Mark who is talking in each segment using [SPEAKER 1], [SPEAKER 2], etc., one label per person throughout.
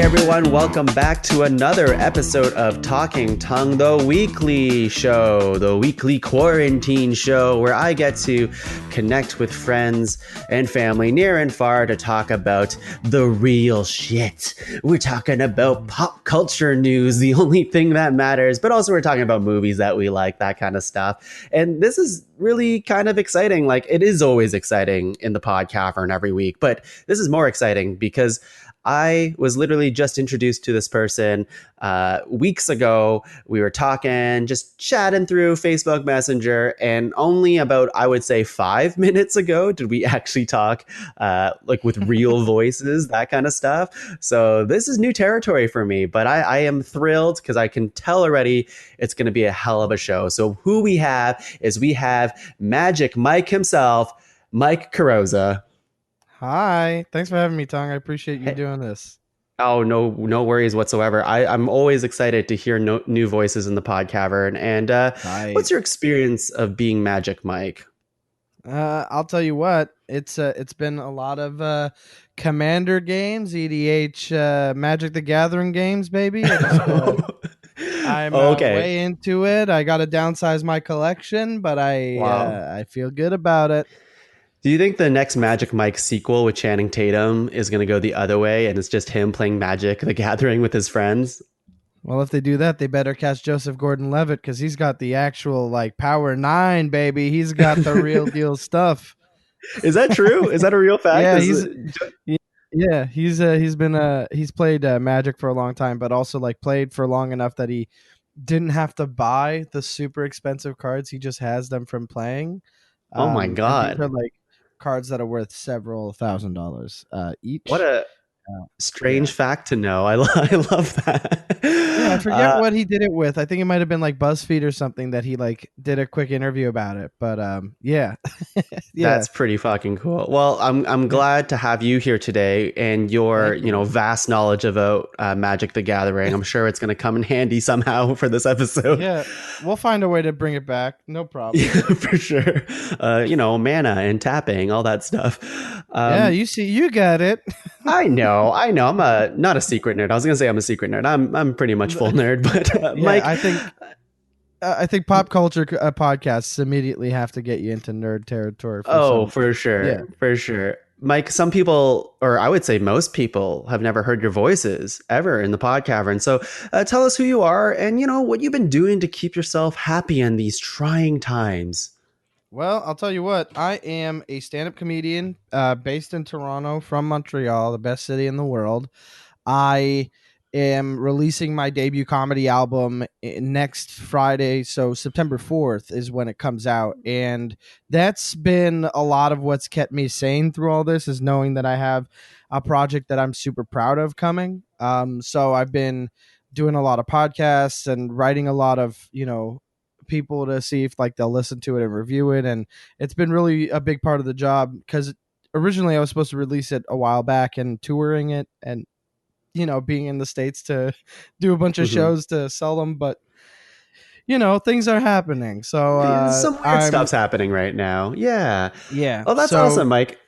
[SPEAKER 1] everyone, welcome back to another episode of Talkin Tuong, the weekly show, the weekly quarantine show where I get to connect with friends and family near and far to talk about the real shit. We're talking about pop culture news, the only thing that matters, but also we're talking about movies that we like, that kind of stuff. And this is really kind of exciting. Like, it is always exciting in the pod cavern every week, but this is more exciting because I was literally just introduced to this person weeks ago. We were talking, just chatting through Facebook Messenger, and only about, I would say, 5 minutes ago did we actually talk like with real voices, that kind of stuff. So this is new territory for me, but I am thrilled because I can tell already it's going to be a hell of a show. So who we have is we have Magic Mike himself, Mike Carrozza.
[SPEAKER 2] Hi, thanks for having me, Tong. I appreciate you doing this.
[SPEAKER 1] Oh, no worries whatsoever. I'm always excited to hear new voices in the pod cavern. And what's your experience of being Magic Mike?
[SPEAKER 2] I'll tell you what, it's been a lot of Commander games, EDH, Magic the Gathering games, baby. I'm way into it. I got to downsize my collection, but I feel good about it.
[SPEAKER 1] Do you think the next Magic Mike sequel with Channing Tatum is going to go the other way and it's just him playing Magic the Gathering with his friends?
[SPEAKER 2] Well, if they do that, they better cast Joseph Gordon-Levitt because he's got the actual Power 9, baby. He's got the real deal stuff.
[SPEAKER 1] Is that true? Is that a real fact?
[SPEAKER 2] He's played Magic for a long time, but also played for long enough that he didn't have to buy the super expensive cards. He just has them from playing.
[SPEAKER 1] Oh my God.
[SPEAKER 2] These are cards that are worth several $1,000s each.
[SPEAKER 1] What a strange fact to know. I love that.
[SPEAKER 2] Yeah, I forget what he did it with. I think it might have been BuzzFeed or something that he did a quick interview about it. But yeah.
[SPEAKER 1] That's pretty fucking cool. Well, I'm glad to have you here today and your vast knowledge about Magic the Gathering. I'm sure it's going to come in handy somehow for this episode.
[SPEAKER 2] Yeah, we'll find a way to bring it back. No problem.
[SPEAKER 1] Yeah, for sure. Mana and tapping, all that stuff.
[SPEAKER 2] Yeah, you got it.
[SPEAKER 1] I know. I'm not a secret nerd. I was going to say I'm a secret nerd. I'm pretty much full nerd, but Mike,
[SPEAKER 2] I think pop culture podcasts immediately have to get you into nerd territory.
[SPEAKER 1] For sure. Mike, some people, or I would say most people, have never heard your voices ever in the pod cavern. So tell us who you are and what you've been doing to keep yourself happy in these trying times.
[SPEAKER 2] Well, I'll tell you what. I am a stand-up comedian based in Toronto from Montreal, the best city in the world. I am releasing my debut comedy album next Friday, so September 4th is when it comes out. And that's been a lot of what's kept me sane through all this, is knowing that I have a project that I'm super proud of coming. So I've been doing a lot of podcasts and writing a lot of, people to see if they'll listen to it and review it, and it's been really a big part of the job because originally I was supposed to release it a while back and touring it and being in the States to do a bunch of shows to sell them, but things are happening, so
[SPEAKER 1] some weird stuff's happening right now. Yeah
[SPEAKER 2] Oh,
[SPEAKER 1] that's awesome, Mike.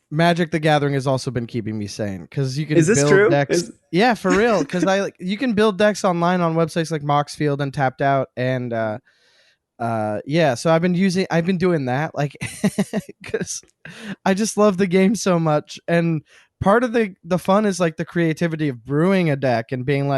[SPEAKER 2] Magic the Gathering has also been keeping me sane because you can
[SPEAKER 1] build
[SPEAKER 2] true? Decks. Yeah, for real, because you can build decks online on websites like Moxfield and Tapped Out, and so I've been doing that because I just love the game so much, and part of the fun is the creativity of brewing a deck and being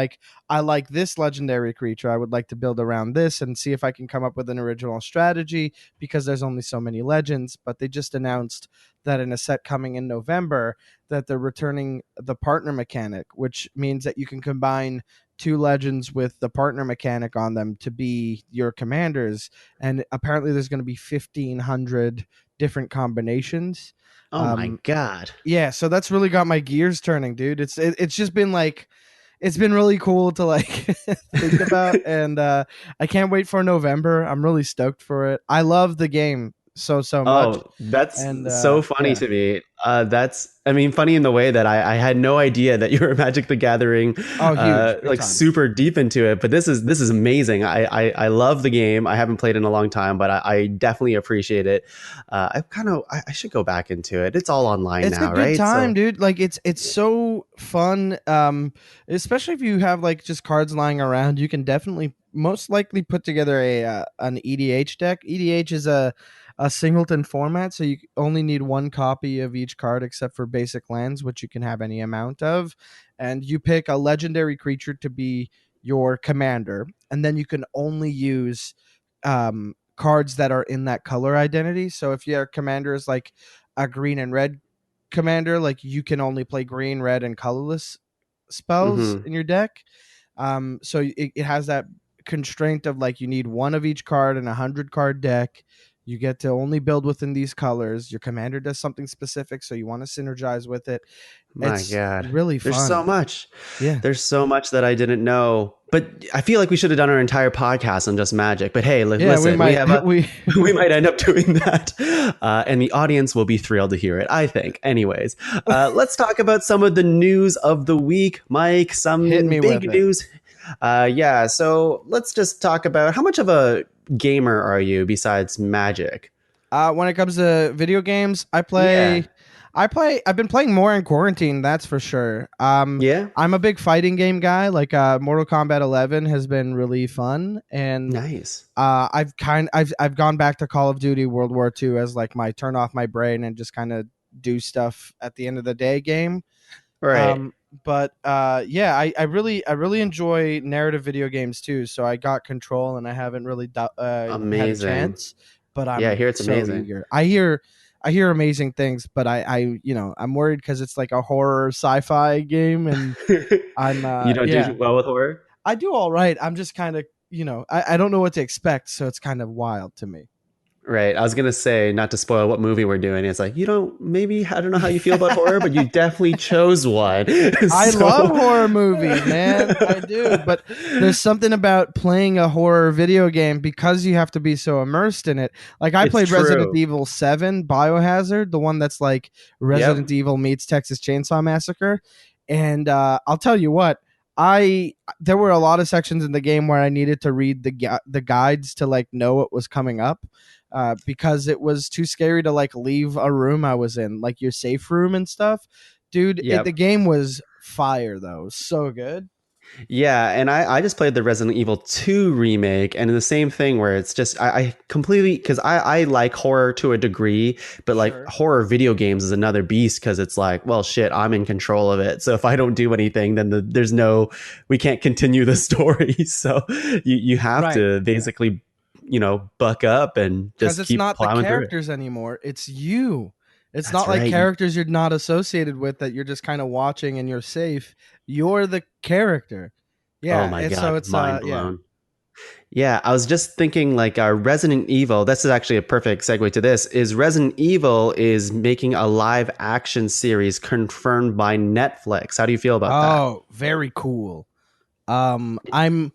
[SPEAKER 2] I like this legendary creature, I would like to build around this and see if I can come up with an original strategy because there's only so many legends. But they just announced that in a set coming in November that they're returning the partner mechanic, which means that you can combine 2 legends with the partner mechanic on them to be your commanders, and apparently there's going to be 1,500 different combinations.
[SPEAKER 1] Oh my God.
[SPEAKER 2] Yeah, so that's really got my gears turning, dude. It's just been it's been really cool to think about, and I can't wait for November. I'm really stoked for it. I love the game so much.
[SPEAKER 1] Oh, that's
[SPEAKER 2] And
[SPEAKER 1] so funny
[SPEAKER 2] yeah.
[SPEAKER 1] to me. I mean, funny in the way that I had no idea that you were Magic the Gathering,
[SPEAKER 2] Oh, huge, big
[SPEAKER 1] like
[SPEAKER 2] time.
[SPEAKER 1] super deep into it. But this is amazing. I love the game. I haven't played in a long time, but I definitely appreciate it. I should go back into it. It's all online
[SPEAKER 2] It's a
[SPEAKER 1] now,
[SPEAKER 2] good
[SPEAKER 1] right?
[SPEAKER 2] time,
[SPEAKER 1] So,
[SPEAKER 2] dude. Like it's so fun. Especially if you have like just cards lying around, you can definitely most likely put together a an EDH deck. EDH is a singleton format, so you only need one copy of each card except for basic lands, which you can have any amount of. And you pick a legendary creature to be your commander, and then you can only use cards that are in that color identity. So if your commander is like a green and red commander, like you can only play green, red, and colorless spells
[SPEAKER 1] hmm
[SPEAKER 2] in your deck. So it has that constraint of like you need one of each card in 100 card deck. You get to only build within these colors. Your commander does something specific, so you want to synergize with it.
[SPEAKER 1] my
[SPEAKER 2] It's
[SPEAKER 1] God,
[SPEAKER 2] really
[SPEAKER 1] there's so
[SPEAKER 2] fun.
[SPEAKER 1] much.
[SPEAKER 2] Yeah.
[SPEAKER 1] There's so much that I didn't know. But I feel like we should have done our entire podcast on just Magic. But hey,
[SPEAKER 2] Yeah, we
[SPEAKER 1] listen, we
[SPEAKER 2] might
[SPEAKER 1] have a
[SPEAKER 2] we
[SPEAKER 1] we might end up doing that, and the audience will be thrilled to hear it. I think. Anyways, let's talk about some of the news of the week, Mike.
[SPEAKER 2] hit
[SPEAKER 1] Some
[SPEAKER 2] me with
[SPEAKER 1] big
[SPEAKER 2] it.
[SPEAKER 1] news. Yeah. So let's just talk about how much of a gamer are you besides Magic?
[SPEAKER 2] When it comes to video games,
[SPEAKER 1] Yeah.
[SPEAKER 2] I've been playing more in quarantine, that's for sure.
[SPEAKER 1] Yeah.
[SPEAKER 2] I'm a big fighting game guy. Like Mortal Kombat 11 has been really fun, and
[SPEAKER 1] Nice.
[SPEAKER 2] I've gone back to Call of Duty World War II as like my turn off my brain and just kind of do stuff at the end of the day game.
[SPEAKER 1] Right.
[SPEAKER 2] But yeah, I really enjoy narrative video games too. So I got Control, and I haven't really had a
[SPEAKER 1] Amazing.
[SPEAKER 2] chance, but
[SPEAKER 1] Yeah, I
[SPEAKER 2] I'm
[SPEAKER 1] hear it's
[SPEAKER 2] so
[SPEAKER 1] amazing.
[SPEAKER 2] eager. I hear amazing things, but I'm worried because it's like a horror sci-fi game, and I'm
[SPEAKER 1] You don't
[SPEAKER 2] yeah,
[SPEAKER 1] do well with horror?
[SPEAKER 2] I do all right. I'm just kind of I don't know what to expect, so it's kind of wild to me.
[SPEAKER 1] Right. I was gonna say, not to spoil what movie we're doing. It's like, I don't know how you feel about horror, but you definitely chose one.
[SPEAKER 2] I love
[SPEAKER 1] So
[SPEAKER 2] horror movies, man. I do. But there's something about playing a horror video game because you have to be so immersed in it. Like I
[SPEAKER 1] it's
[SPEAKER 2] played Resident
[SPEAKER 1] true.
[SPEAKER 2] Evil 7 Biohazard, the one that's like Resident
[SPEAKER 1] Yep.
[SPEAKER 2] Evil meets Texas Chainsaw Massacre. And I'll tell you what, I there were a lot of sections in the game where I needed to read the guides to like know what was coming up. Because it was too scary to like leave a room I was in, like your safe room and stuff. Dude, the
[SPEAKER 1] Yep.
[SPEAKER 2] game was fire though. It was so good.
[SPEAKER 1] Yeah, and I just played the Resident Evil 2 remake, and the same thing where it's just I completely because I like horror to a degree, but like
[SPEAKER 2] Sure.
[SPEAKER 1] horror video games is another beast because it's like, well, shit, I'm in control of it. So if I don't do anything, then there's no we can't continue the story. So you have
[SPEAKER 2] Right.
[SPEAKER 1] to basically buck up and
[SPEAKER 2] Because
[SPEAKER 1] just
[SPEAKER 2] it's
[SPEAKER 1] keep
[SPEAKER 2] not the
[SPEAKER 1] plowing through it.
[SPEAKER 2] characters anymore. It's you. It's
[SPEAKER 1] That's
[SPEAKER 2] not like
[SPEAKER 1] right.
[SPEAKER 2] characters you're not associated with that you're just kind of watching and you're safe. You're the character.
[SPEAKER 1] Oh
[SPEAKER 2] Yeah.
[SPEAKER 1] my
[SPEAKER 2] And so
[SPEAKER 1] God,
[SPEAKER 2] it's
[SPEAKER 1] mind
[SPEAKER 2] yeah.
[SPEAKER 1] blown. Yeah, I was just thinking like Resident Evil, this is actually a perfect segue to this, is Resident Evil is making a live action series confirmed by Netflix. How do you feel about that?
[SPEAKER 2] Oh, very cool. I'm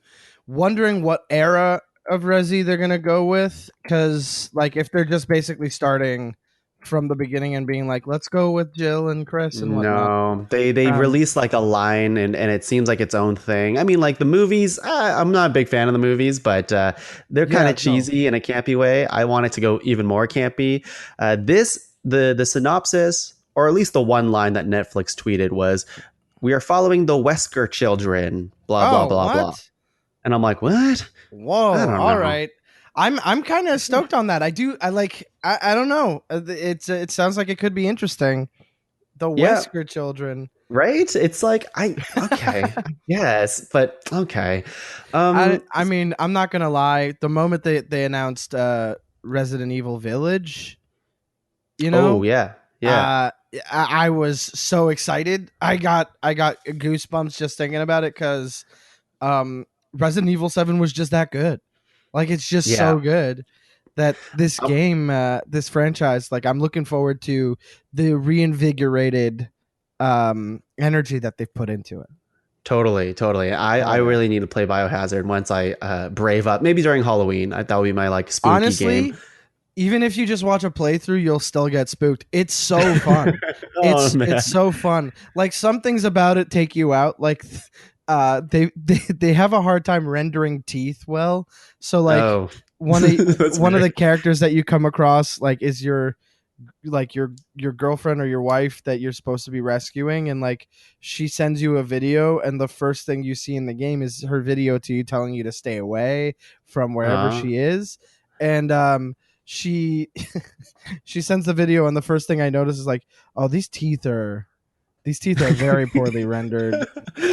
[SPEAKER 2] wondering what era of Resi they're gonna go with, because like if they're just basically starting from the beginning and being like, let's go with Jill and Chris and whatnot.
[SPEAKER 1] No, they
[SPEAKER 2] Um,
[SPEAKER 1] released like a line and it seems like its own thing. I mean, like the movies, I'm not a big fan of the movies, but they're kind
[SPEAKER 2] yeah,
[SPEAKER 1] of
[SPEAKER 2] no,
[SPEAKER 1] cheesy in a campy way. I want it to go even more campy. The synopsis, or at least the one line that Netflix tweeted was, "We are following the Wesker children." Blah blah
[SPEAKER 2] oh,
[SPEAKER 1] blah blah.
[SPEAKER 2] what?
[SPEAKER 1] And I'm like, what? I
[SPEAKER 2] Whoa,
[SPEAKER 1] don't
[SPEAKER 2] all
[SPEAKER 1] know.
[SPEAKER 2] right. I'm kind of stoked on that. I don't know. It sounds like it could be interesting. The
[SPEAKER 1] Yeah,
[SPEAKER 2] Wesker children.
[SPEAKER 1] right? It's like okay, yes, but okay. Um
[SPEAKER 2] I mean, I'm not gonna lie. The moment they announced Resident Evil Village, you
[SPEAKER 1] oh
[SPEAKER 2] know,
[SPEAKER 1] yeah. Yeah.
[SPEAKER 2] uh, I was so excited. I got goosebumps just thinking about it because Resident Evil 7 was just that good. Like it's just
[SPEAKER 1] Yeah.
[SPEAKER 2] so good that this
[SPEAKER 1] Um,
[SPEAKER 2] game, this franchise, like I'm looking forward to the reinvigorated energy that they've put into it.
[SPEAKER 1] totally, totally. I
[SPEAKER 2] Oh yeah.
[SPEAKER 1] really need to play Biohazard once I brave up. Maybe during Halloween. That would be my like spooky game.
[SPEAKER 2] Honestly, even if you just watch a playthrough, you'll still get spooked. It's so fun.
[SPEAKER 1] Oh
[SPEAKER 2] It's
[SPEAKER 1] man.
[SPEAKER 2] so fun. Like some things about it take you out. Like they have a hard time rendering teeth well. So like
[SPEAKER 1] Oh,
[SPEAKER 2] one of
[SPEAKER 1] that's
[SPEAKER 2] one of
[SPEAKER 1] weird.
[SPEAKER 2] the characters that you come across like is your girlfriend or your wife that you're supposed to be rescuing, and like she sends you a video, and the first thing you see in the game is her video to you telling you to stay away from wherever
[SPEAKER 1] Uh,
[SPEAKER 2] she is. And she she sends the video, and the first thing I notice is like, oh, these teeth are very poorly rendered.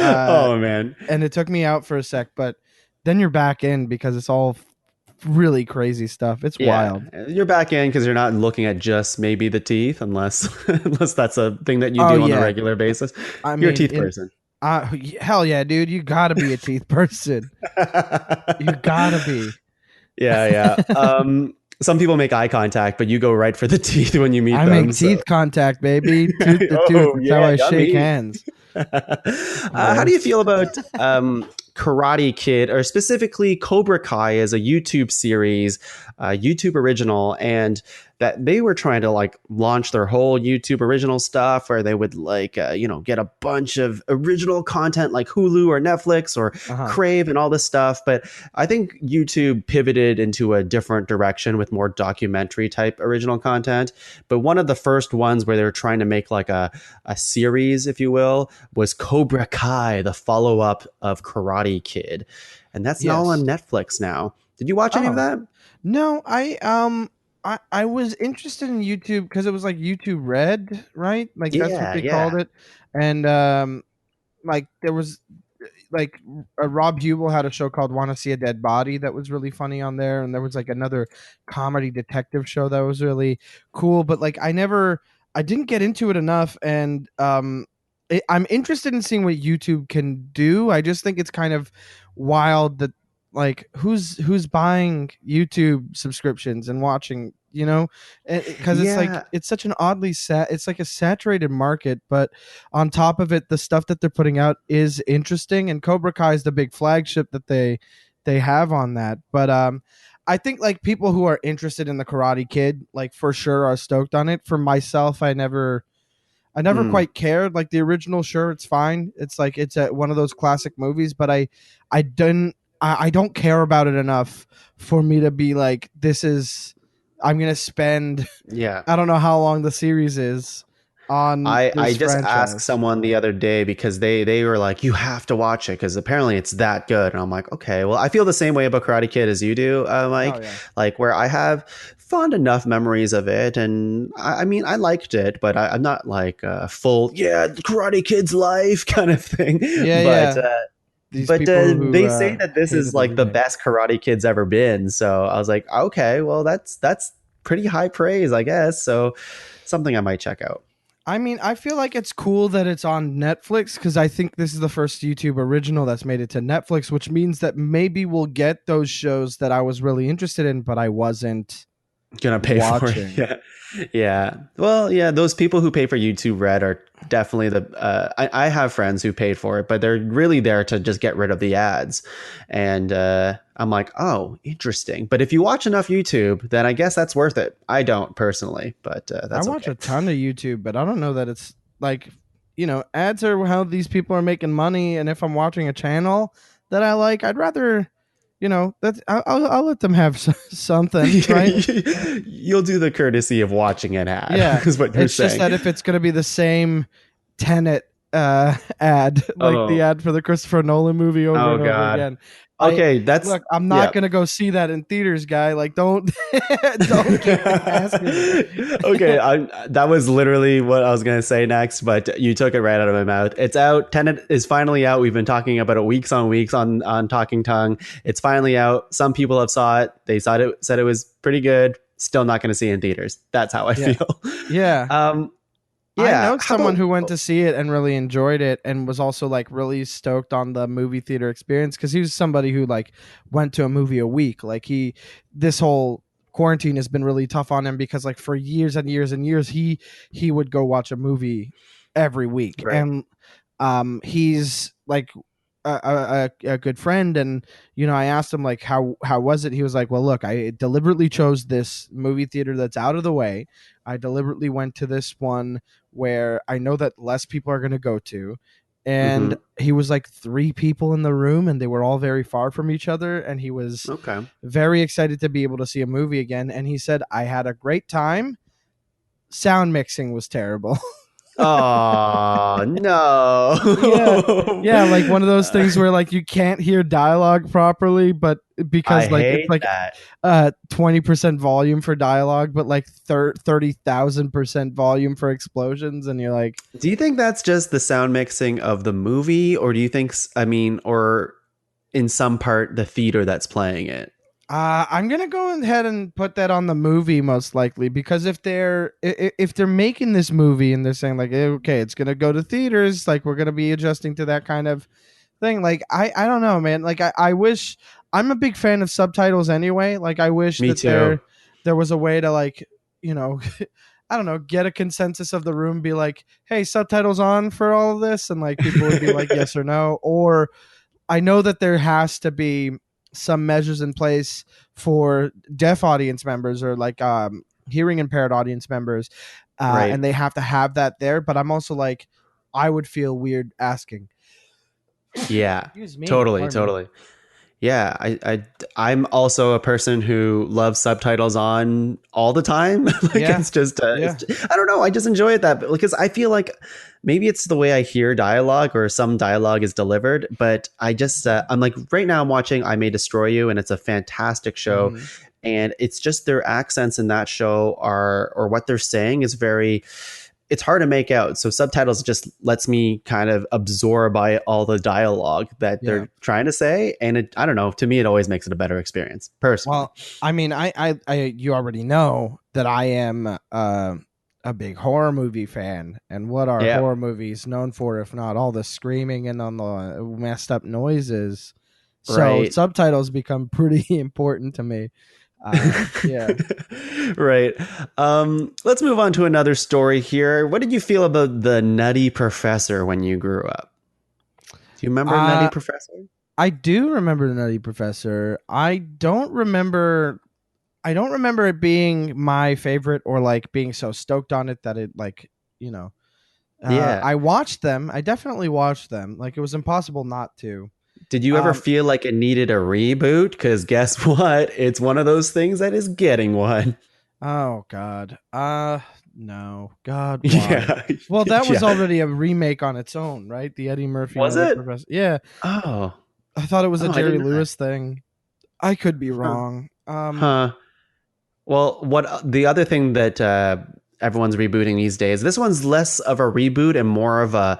[SPEAKER 2] uh
[SPEAKER 1] oh man.
[SPEAKER 2] and it took me out for a sec, but then you're back in because it's all really crazy stuff. It's
[SPEAKER 1] Yeah,
[SPEAKER 2] wild.
[SPEAKER 1] you're back in because you're not looking at just maybe the teeth, unless unless that's a thing that you
[SPEAKER 2] Oh
[SPEAKER 1] do on a
[SPEAKER 2] yeah,
[SPEAKER 1] regular basis.
[SPEAKER 2] I
[SPEAKER 1] You're a
[SPEAKER 2] mean,
[SPEAKER 1] teeth
[SPEAKER 2] in
[SPEAKER 1] person.
[SPEAKER 2] hell yeah, dude, you gotta be a teeth person. You gotta be.
[SPEAKER 1] Yeah, yeah. Some people make eye contact, but you go right for the teeth when you meet
[SPEAKER 2] I make
[SPEAKER 1] them.
[SPEAKER 2] teeth
[SPEAKER 1] So,
[SPEAKER 2] contact, baby, tooth to tooth.
[SPEAKER 1] oh
[SPEAKER 2] That's how
[SPEAKER 1] yeah,
[SPEAKER 2] I shake
[SPEAKER 1] yummy.
[SPEAKER 2] hands.
[SPEAKER 1] How do you
[SPEAKER 2] Gross.
[SPEAKER 1] feel about Karate Kid, or specifically Cobra Kai, as a YouTube series, YouTube original, and that they were trying to like launch their whole YouTube original stuff, where they would like get a bunch of original content like Hulu or Netflix or
[SPEAKER 2] Uh huh.
[SPEAKER 1] Crave and all this stuff. But I think YouTube pivoted into a different direction with more documentary type original content. But one of the first ones where they were trying to make like a series, if you will, was Cobra Kai, the follow up of Karate Kid. And that's now
[SPEAKER 2] Yes.
[SPEAKER 1] on Netflix now. Did you watch any of
[SPEAKER 2] Oh
[SPEAKER 1] that?
[SPEAKER 2] no, I was interested in YouTube because it was like YouTube Red, right? Like that's what
[SPEAKER 1] Yeah,
[SPEAKER 2] they called
[SPEAKER 1] yeah.
[SPEAKER 2] it, and like there was like Rob Hubel had a show called Want to See a Dead Body that was really funny on there, and there was like another comedy detective show that was really cool. But like I didn't get into it enough, and I'm interested in seeing what YouTube can do. I just think it's kind of wild that like who's buying YouTube subscriptions and watching, because it's like
[SPEAKER 1] Yeah.
[SPEAKER 2] it's such an oddly it's like a saturated market, but on top of it, the stuff that they're putting out is interesting, and Cobra Kai is the big flagship that they have on that. But I think like people who are interested in the Karate Kid, like for sure, are stoked on it. For myself, I never
[SPEAKER 1] Mm,
[SPEAKER 2] quite cared. Like the original, sure, it's fine. It's like one of those classic movies, but I didn't. I don't care about it enough for me to be like, this is. I'm gonna spend.
[SPEAKER 1] yeah.
[SPEAKER 2] I don't know how long the series is on
[SPEAKER 1] I
[SPEAKER 2] this
[SPEAKER 1] just asked
[SPEAKER 2] franchise.
[SPEAKER 1] someone the other day because they were like, you have to watch it because apparently it's that good. And I'm like, okay, well, I feel the same way about Karate Kid as you do,
[SPEAKER 2] Oh
[SPEAKER 1] Mike.
[SPEAKER 2] yeah.
[SPEAKER 1] Like where I have fond enough memories of it, and I mean, I liked it, but I'm not like a full yeah Karate Kid's life kind of thing.
[SPEAKER 2] Yeah,
[SPEAKER 1] But
[SPEAKER 2] yeah. These people who
[SPEAKER 1] they say that this is
[SPEAKER 2] hated the
[SPEAKER 1] like the
[SPEAKER 2] remake.
[SPEAKER 1] best Karate Kid's ever been. So I was like, okay, well, that's pretty high praise, I guess. So something I might check out.
[SPEAKER 2] I mean, I feel like it's cool that it's on Netflix because I think this is the first YouTube original that's made it to Netflix, which means that maybe we'll get those shows that I was really interested in, but I wasn't
[SPEAKER 1] Gonna pay for it.
[SPEAKER 2] watching.
[SPEAKER 1] Yeah. Yeah. Well, yeah, those people who pay for YouTube Red are definitely I have friends who paid for it, but they're really there to just get rid of the ads. And I'm like, oh, interesting. But if you watch enough YouTube, then I guess that's worth it. I don't personally, but
[SPEAKER 2] I
[SPEAKER 1] that's
[SPEAKER 2] watch
[SPEAKER 1] okay.
[SPEAKER 2] a ton of YouTube, but I don't know that it's like, ads are how these people are making money. And if I'm watching a channel that I like, I'd rather, I'll let them have something, right?
[SPEAKER 1] You'll do the courtesy of watching an ad,
[SPEAKER 2] Yeah.
[SPEAKER 1] is what you're
[SPEAKER 2] It's just
[SPEAKER 1] saying.
[SPEAKER 2] that if it's going to be the same Tenet ad, like the
[SPEAKER 1] Oh,
[SPEAKER 2] ad for the Christopher Nolan movie over
[SPEAKER 1] oh
[SPEAKER 2] and over
[SPEAKER 1] God.
[SPEAKER 2] again. I
[SPEAKER 1] Okay, that's
[SPEAKER 2] Look, I'm not
[SPEAKER 1] yeah.
[SPEAKER 2] gonna go see that in theaters, guy. Like, don't don't keep asking me.
[SPEAKER 1] okay, that was literally what I was gonna say next, but you took it right out of my mouth. It's out. Tenet is finally out. We've been talking about it weeks on weeks on Talking Tongue. It's finally out. Some people have saw it. They said it was pretty good. Still not gonna see it in theaters. That's how I
[SPEAKER 2] Yeah,
[SPEAKER 1] feel.
[SPEAKER 2] yeah.
[SPEAKER 1] Um,
[SPEAKER 2] I
[SPEAKER 1] yeah.
[SPEAKER 2] know
[SPEAKER 1] How
[SPEAKER 2] someone
[SPEAKER 1] about
[SPEAKER 2] who went to see it and really enjoyed it, and was also like really stoked on the movie theater experience because he was somebody who like went to a movie a week. Like this whole quarantine has been really tough on him because like for years and years and years he would go watch a movie every week,
[SPEAKER 1] right?
[SPEAKER 2] and he's like a good friend, and I asked him like how was it. He was like, well, look, I deliberately chose this movie theater that's out of the way. I deliberately went to this one where I know that less people are going to go to. And
[SPEAKER 1] Mm-hmm.
[SPEAKER 2] he was like three people in the room, and they were all very far from each other, and he was
[SPEAKER 1] Okay.
[SPEAKER 2] very excited to be able to see a movie again. And he said, I had a great time. Sound mixing was terrible.
[SPEAKER 1] Oh
[SPEAKER 2] Yeah.
[SPEAKER 1] no.
[SPEAKER 2] Yeah, like one of those things where like you can't hear dialogue properly, but
[SPEAKER 1] I
[SPEAKER 2] because like it's
[SPEAKER 1] hate
[SPEAKER 2] like
[SPEAKER 1] that.
[SPEAKER 2] 20% volume for dialogue, but like 30,000% volume for explosions, and you're like,
[SPEAKER 1] Do you think that's just the sound mixing of the movie, or do you think, I mean, or in some part the theater that's playing it?
[SPEAKER 2] I'm gonna go ahead and put that on the movie most likely, because if they're making this movie and they're saying like, okay, it's gonna go to theaters, like we're gonna be adjusting to that kind of thing. Like I don't know, man. Like I wish, I'm a big fan of subtitles anyway. Like I wish
[SPEAKER 1] Me
[SPEAKER 2] that
[SPEAKER 1] too.
[SPEAKER 2] there was a way to like, you know, I don't know, get a consensus of the room, be like, hey, subtitles on for all of this, and like people would be like yes or no. Or I know that there has to be some measures in place for deaf audience members, or like hearing impaired audience members,
[SPEAKER 1] Right.
[SPEAKER 2] and they have to have that there. But I'm also like, I would feel weird asking.
[SPEAKER 1] Yeah.
[SPEAKER 2] Excuse me.
[SPEAKER 1] Totally.
[SPEAKER 2] Pardon me.
[SPEAKER 1] Totally. Yeah, I'm also a person who loves subtitles on all the time. Like
[SPEAKER 2] Yeah.
[SPEAKER 1] it's
[SPEAKER 2] Yeah.
[SPEAKER 1] I don't know, I just enjoy it that because I feel like maybe it's the way I hear dialogue or some dialogue is delivered, but I just I'm like right now I'm watching I May Destroy You, and it's a fantastic show,
[SPEAKER 2] Hmm.
[SPEAKER 1] and it's just their accents in that show are, or what they're saying is very, it's hard to make out. So subtitles just lets me kind of absorb by all the dialogue that
[SPEAKER 2] Yeah.
[SPEAKER 1] they're trying to say. And I don't know, to me, it always makes it a better experience personally.
[SPEAKER 2] Well, I mean, you already know that I am a big horror movie fan, and what are
[SPEAKER 1] Yeah.
[SPEAKER 2] horror movies known for if not all the screaming and on the messed up noises? So
[SPEAKER 1] Right.
[SPEAKER 2] subtitles become pretty important to me. Yeah.
[SPEAKER 1] Right. Let's move on to another story here. What did you feel about the Nutty Professor when you grew up? Do you remember Nutty
[SPEAKER 2] Uh,
[SPEAKER 1] Professor?
[SPEAKER 2] I do remember the Nutty Professor. I don't remember it being my favorite, or like being so stoked on it that it like, you know,
[SPEAKER 1] Yeah.
[SPEAKER 2] I watched them. I definitely watched them. Like it was impossible not to.
[SPEAKER 1] Did you ever
[SPEAKER 2] Um,
[SPEAKER 1] feel like it needed a reboot? Because guess what? It's one of those things that is getting one.
[SPEAKER 2] oh God. No. God, why?
[SPEAKER 1] Yeah.
[SPEAKER 2] Well, that was
[SPEAKER 1] Yeah.
[SPEAKER 2] already a remake on its own, right? The Eddie Murphy
[SPEAKER 1] Was
[SPEAKER 2] Nutty
[SPEAKER 1] it?
[SPEAKER 2] Professor. Yeah,
[SPEAKER 1] Oh.
[SPEAKER 2] I thought it was a
[SPEAKER 1] Oh, I
[SPEAKER 2] Jerry
[SPEAKER 1] didn't know that.
[SPEAKER 2] Lewis thing. I could be
[SPEAKER 1] Huh.
[SPEAKER 2] wrong.
[SPEAKER 1] Huh. Well, what the other thing that everyone's rebooting these days, this one's less of a reboot and more of a,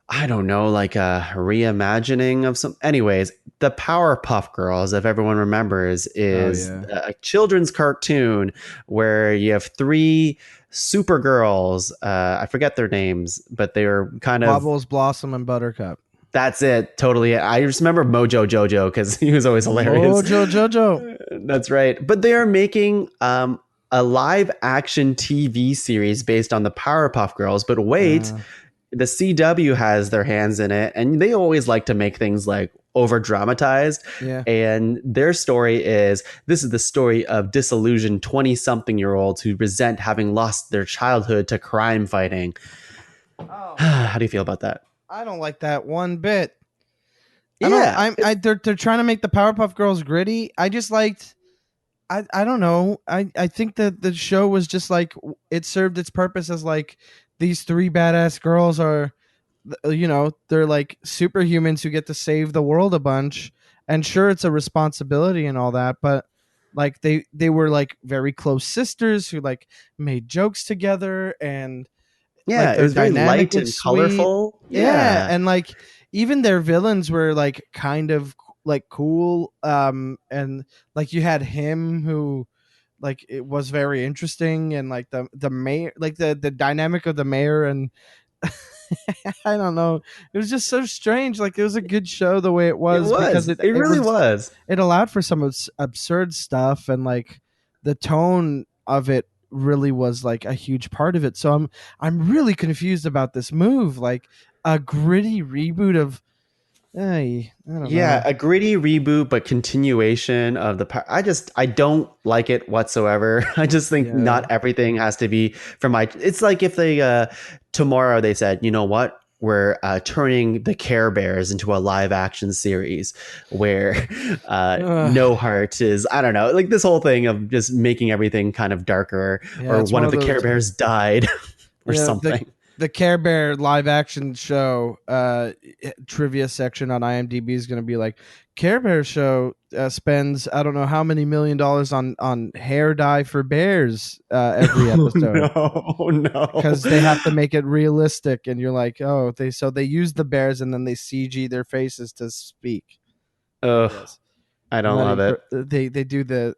[SPEAKER 1] I don't know, like a reimagining of some. Anyways, the Powerpuff Girls, if everyone remembers,
[SPEAKER 2] Oh
[SPEAKER 1] is
[SPEAKER 2] yeah.
[SPEAKER 1] a children's cartoon where you have three Supergirls. I forget their names, but they were kind of,
[SPEAKER 2] Bubbles, Blossom, and Buttercup.
[SPEAKER 1] that's it, totally. I just remember Mojo Jojo because he was always hilarious.
[SPEAKER 2] Mojo Jojo.
[SPEAKER 1] That's right. But they are making a live action TV series based on the Powerpuff Girls. But wait,
[SPEAKER 2] Uh,
[SPEAKER 1] the CW has their hands in it, and they always like to make things like over dramatized.
[SPEAKER 2] yeah.
[SPEAKER 1] And their story is, this is the story of disillusioned 20 something year olds who resent having lost their childhood to crime fighting.
[SPEAKER 2] Oh,
[SPEAKER 1] How do you feel about that?
[SPEAKER 2] I don't like that one bit. I don't.
[SPEAKER 1] Yeah.
[SPEAKER 2] They're trying to make the Powerpuff Girls gritty. I just liked. I don't know. I think that the show was just like, it served its purpose as like, these three badass girls are, they're like superhumans who get to save the world a bunch, and sure, it's a responsibility and all that, but like they were like very close sisters who like made jokes together, and
[SPEAKER 1] Yeah.
[SPEAKER 2] like
[SPEAKER 1] It
[SPEAKER 2] their
[SPEAKER 1] was very
[SPEAKER 2] dynamic
[SPEAKER 1] light
[SPEAKER 2] was
[SPEAKER 1] and
[SPEAKER 2] sweet.
[SPEAKER 1] colorful.
[SPEAKER 2] Yeah,
[SPEAKER 1] Yeah.
[SPEAKER 2] and like even their villains were like kind of like cool, and like you had him who, like, it was very interesting, and like the mayor, like the dynamic of the mayor, and I don't know, it was just so strange. Like it was a good show the way it
[SPEAKER 1] It
[SPEAKER 2] was, because
[SPEAKER 1] was. It really was.
[SPEAKER 2] it allowed for some absurd stuff, and like the tone of it really was like a huge part of it. So I'm really confused about this move, like a gritty reboot of I don't
[SPEAKER 1] Yeah,
[SPEAKER 2] know.
[SPEAKER 1] a gritty reboot, but continuation of I don't like it whatsoever. I just think
[SPEAKER 2] Yeah.
[SPEAKER 1] not everything has to be from my. It's like if they tomorrow they said, you know what, we're turning the Care Bears into a live action series where
[SPEAKER 2] Ugh.
[SPEAKER 1] No Heart is, I don't know, like this whole thing of just making everything kind of darker,
[SPEAKER 2] Yeah,
[SPEAKER 1] or
[SPEAKER 2] it's
[SPEAKER 1] one
[SPEAKER 2] one
[SPEAKER 1] of
[SPEAKER 2] of
[SPEAKER 1] the Care
[SPEAKER 2] those.
[SPEAKER 1] Bears died or
[SPEAKER 2] Yeah,
[SPEAKER 1] something.
[SPEAKER 2] the Care Bear live action show trivia section on IMDb is going to be like Care Bear show spends I don't know how many $1 million on hair dye for bears every
[SPEAKER 1] Oh
[SPEAKER 2] episode
[SPEAKER 1] no, no.
[SPEAKER 2] because they have to make it realistic, and you're like, oh, they use the bears and then they CG their faces to speak. I
[SPEAKER 1] Ugh,
[SPEAKER 2] guess.
[SPEAKER 1] I
[SPEAKER 2] Isn't
[SPEAKER 1] don't
[SPEAKER 2] that
[SPEAKER 1] love it.
[SPEAKER 2] they do the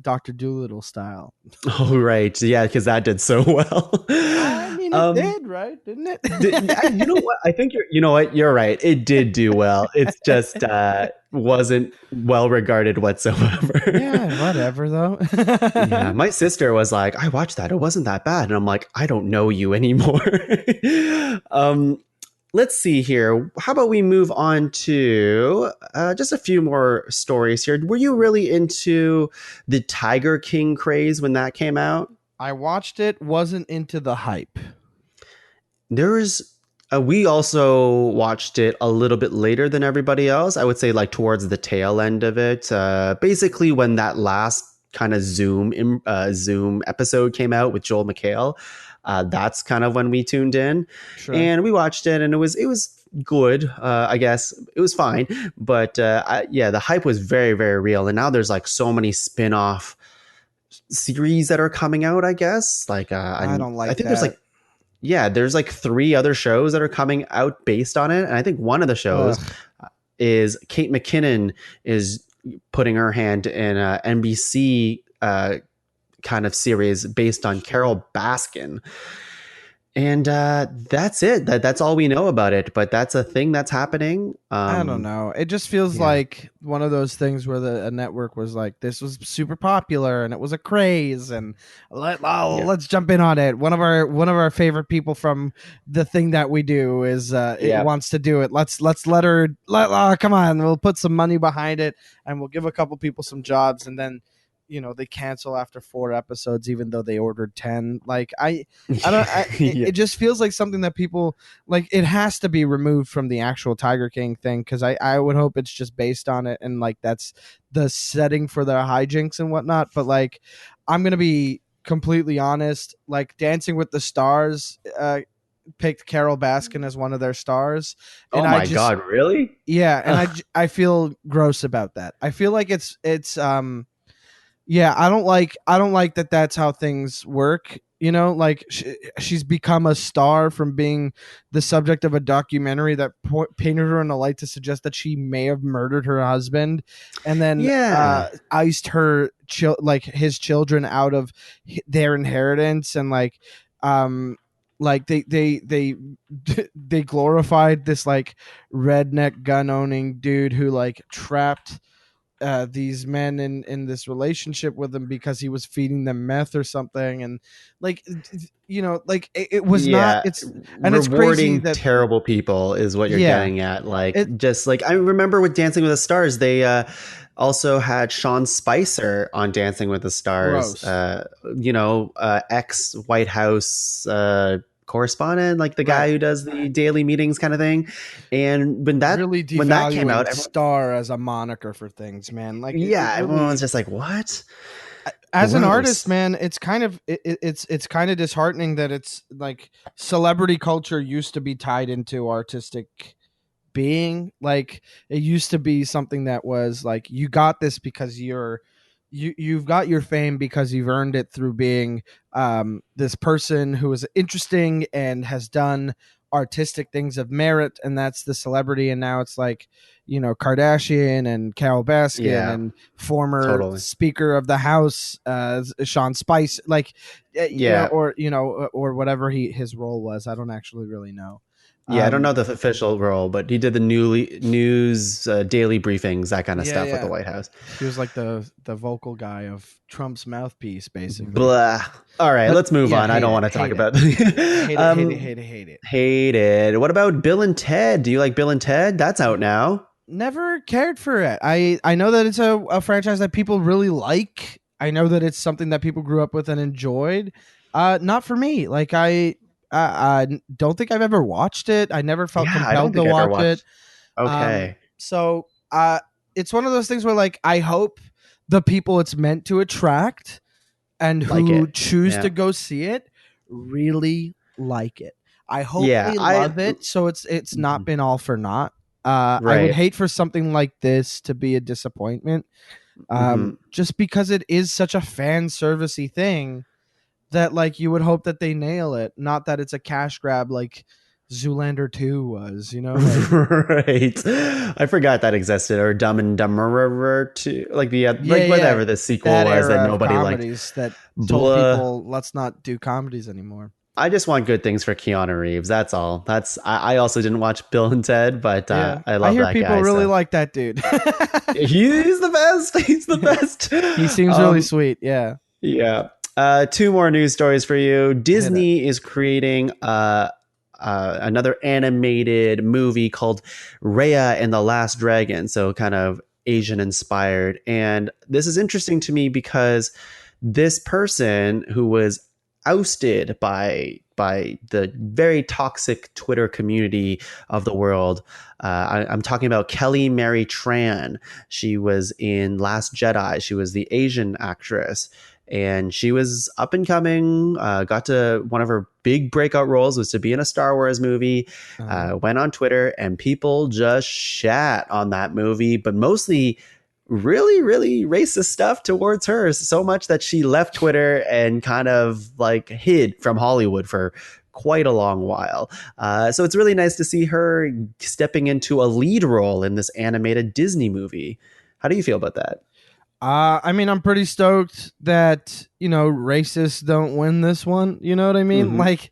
[SPEAKER 2] Doctor Doolittle style.
[SPEAKER 1] Oh right, yeah, because that did so well.
[SPEAKER 2] I mean, it
[SPEAKER 1] um,
[SPEAKER 2] did, right? Didn't
[SPEAKER 1] you know
[SPEAKER 2] it?
[SPEAKER 1] what? I think you know what? You're right. It did do well. It's just wasn't well regarded whatsoever.
[SPEAKER 2] Yeah, whatever though.
[SPEAKER 1] Yeah, my sister was like, "I watched that. It wasn't that bad," and I'm like, "I don't know you anymore." um, let's see here. How about we move on to just a few more stories here? Were you really into the Tiger King craze when that came out?
[SPEAKER 2] I watched it, wasn't into the hype.
[SPEAKER 1] There is we also watched it a little bit later than everybody else. I would say like towards the tail end of it. Basically, when that last kind of Zoom episode came out with Joel McHale, that's kind of when we tuned in,
[SPEAKER 2] Sure.
[SPEAKER 1] and we watched it, and it was good. I guess it was fine, but yeah, the hype was very very real, and now there's like so many spin-off series that are coming out. I guess like
[SPEAKER 2] I don't
[SPEAKER 1] I
[SPEAKER 2] like
[SPEAKER 1] think there's
[SPEAKER 2] that.
[SPEAKER 1] like yeah, there's like three other shows that are coming out based on it. And I think one of the shows
[SPEAKER 2] Ugh.
[SPEAKER 1] is Kate McKinnon is putting her hand in a NBC kind of series based on Carol Baskin. And that's it. That's all we know about it. But that's a thing that's happening.
[SPEAKER 2] I don't know. It just feels
[SPEAKER 1] Yeah.
[SPEAKER 2] like one of those things where a network was like, "This was super popular and it was a craze, and
[SPEAKER 1] Yeah.
[SPEAKER 2] let's jump in on it." One of our favorite people from the thing that we do is it
[SPEAKER 1] Yeah.
[SPEAKER 2] wants to do it. Let's let her. Come on, we'll put some money behind it, and we'll give a couple people some jobs, and then they cancel after 4 episodes even though they ordered 10. Like I don't
[SPEAKER 1] Yeah.
[SPEAKER 2] it just feels like something that people like. It has to be removed from the actual Tiger King thing, because I would hope it's just based on it, and like that's the setting for their hijinks and whatnot. But like, I'm gonna be completely honest, like Dancing with the Stars picked Carol Baskin as one of their stars, and
[SPEAKER 1] Oh
[SPEAKER 2] I
[SPEAKER 1] my
[SPEAKER 2] just,
[SPEAKER 1] God, really?
[SPEAKER 2] yeah, and
[SPEAKER 1] Ugh.
[SPEAKER 2] I feel gross about that. I feel like it's yeah, I don't like that that's how things work. Like she's become a star from being the subject of a documentary that painted her in a light to suggest that she may have murdered her husband, and then
[SPEAKER 1] Yeah.
[SPEAKER 2] iced her like his children out of their inheritance, and um they they glorified this like redneck gun owning dude who like trapped these men in this relationship with him because he was feeding them meth or something, and like like it was not,
[SPEAKER 1] Yeah,
[SPEAKER 2] and it's crazy
[SPEAKER 1] rewarding
[SPEAKER 2] that,
[SPEAKER 1] terrible people is what you're
[SPEAKER 2] yeah,
[SPEAKER 1] getting at. Like,
[SPEAKER 2] it
[SPEAKER 1] just like I remember with Dancing with the Stars, they also had Sean Spicer on Dancing with the Stars.
[SPEAKER 2] gross,
[SPEAKER 1] Ex White House correspondent, like the guy
[SPEAKER 2] right,
[SPEAKER 1] who does the daily meetings kind of thing. And
[SPEAKER 2] really
[SPEAKER 1] when that came out,
[SPEAKER 2] devaluing star as a moniker for things, man. Like it
[SPEAKER 1] yeah, everyone was
[SPEAKER 2] really,
[SPEAKER 1] just like, "What?
[SPEAKER 2] as an artist,
[SPEAKER 1] Gross."
[SPEAKER 2] man, it's kind of it's kind of disheartening that it's like celebrity culture used to be tied into artistic being. Like it used to be something that was like, you got this because you've got your fame because you've earned it through being this person who is interesting and has done artistic things of merit, and that's the celebrity. And now it's like, Kardashian and Carol Baskin
[SPEAKER 1] Yeah,
[SPEAKER 2] and former
[SPEAKER 1] totally.
[SPEAKER 2] Speaker of the House Sean Spice, like
[SPEAKER 1] Yeah,
[SPEAKER 2] or whatever his role was. I don't actually really know.
[SPEAKER 1] Yeah, I don't know the official role, but he did the news daily briefings, that kind of
[SPEAKER 2] Yeah,
[SPEAKER 1] stuff with the
[SPEAKER 2] yeah.
[SPEAKER 1] White House.
[SPEAKER 2] He was like the vocal guy of Trump's mouthpiece, basically.
[SPEAKER 1] Blah. All right,
[SPEAKER 2] But
[SPEAKER 1] let's move
[SPEAKER 2] yeah,
[SPEAKER 1] on. I
[SPEAKER 2] hate
[SPEAKER 1] don't
[SPEAKER 2] it,
[SPEAKER 1] want to talk
[SPEAKER 2] hate it,
[SPEAKER 1] about
[SPEAKER 2] hate it, hate it,
[SPEAKER 1] um
[SPEAKER 2] hate it, hate it.
[SPEAKER 1] hated. What about Bill and Ted? Do you like Bill and Ted? That's out now.
[SPEAKER 2] Never cared for it. I know that it's a franchise that people really like. I know that it's something that people grew up with and enjoyed. Not for me. Like I don't think I've ever watched it. I never felt
[SPEAKER 1] Yeah, I don't
[SPEAKER 2] compelled to
[SPEAKER 1] think I ever
[SPEAKER 2] watch it.
[SPEAKER 1] watched. Okay.
[SPEAKER 2] So it's one of those things where like I hope the people it's meant to attract and
[SPEAKER 1] Like
[SPEAKER 2] who
[SPEAKER 1] it.
[SPEAKER 2] choose to
[SPEAKER 1] Yeah.
[SPEAKER 2] go see it really like it. I hope
[SPEAKER 1] Yeah,
[SPEAKER 2] they
[SPEAKER 1] I
[SPEAKER 2] love it, so it's not
[SPEAKER 1] Mhm.
[SPEAKER 2] been all for naught. I would
[SPEAKER 1] Right.
[SPEAKER 2] hate for something like this to be a disappointment,
[SPEAKER 1] Hmm.
[SPEAKER 2] just because it is such a fan servicey thing that like you would hope that they nail it, not that it's a cash grab like Zoolander 2 was, like
[SPEAKER 1] Right. I forgot that existed, or Dumb and Dumberer too, like the
[SPEAKER 2] yeah,
[SPEAKER 1] like
[SPEAKER 2] yeah,
[SPEAKER 1] whatever the sequel
[SPEAKER 2] that
[SPEAKER 1] was that
[SPEAKER 2] era of
[SPEAKER 1] nobody liked.
[SPEAKER 2] comedies that told
[SPEAKER 1] Blah.
[SPEAKER 2] people let's not do comedies anymore.
[SPEAKER 1] I just want good things for Keanu Reeves. That's all. I also didn't watch Bill and Ted, but
[SPEAKER 2] Yeah,
[SPEAKER 1] I
[SPEAKER 2] I
[SPEAKER 1] love
[SPEAKER 2] hear
[SPEAKER 1] that
[SPEAKER 2] people
[SPEAKER 1] guy.
[SPEAKER 2] really
[SPEAKER 1] So
[SPEAKER 2] like that dude.
[SPEAKER 1] he's the best. He's the best.
[SPEAKER 2] He seems really sweet. Yeah,
[SPEAKER 1] Yeah. Two more news stories for you.
[SPEAKER 2] hit it.
[SPEAKER 1] Disney is creating another animated movie called Raya and the Last Dragon. So kind of Asian inspired. And this is interesting to me because this person who was ousted by the very toxic Twitter community of the world. I'm talking about Kelly Mary Tran. She was in Last Jedi. She was the Asian actress, and she was up and coming. Got to one of her big breakout roles was to be in a Star Wars movie.
[SPEAKER 2] Uh,
[SPEAKER 1] Went on Twitter, and people just shat on that movie, but mostly really, really racist stuff towards her. So much that she left Twitter and kind of like hid from Hollywood for quite a long while. So it's really nice to see her stepping into a lead role in this animated Disney movie. How do you feel about that?
[SPEAKER 2] I mean, I'm pretty stoked that racists don't win this one. You know what I mean?
[SPEAKER 1] Mm-hmm.
[SPEAKER 2] Like,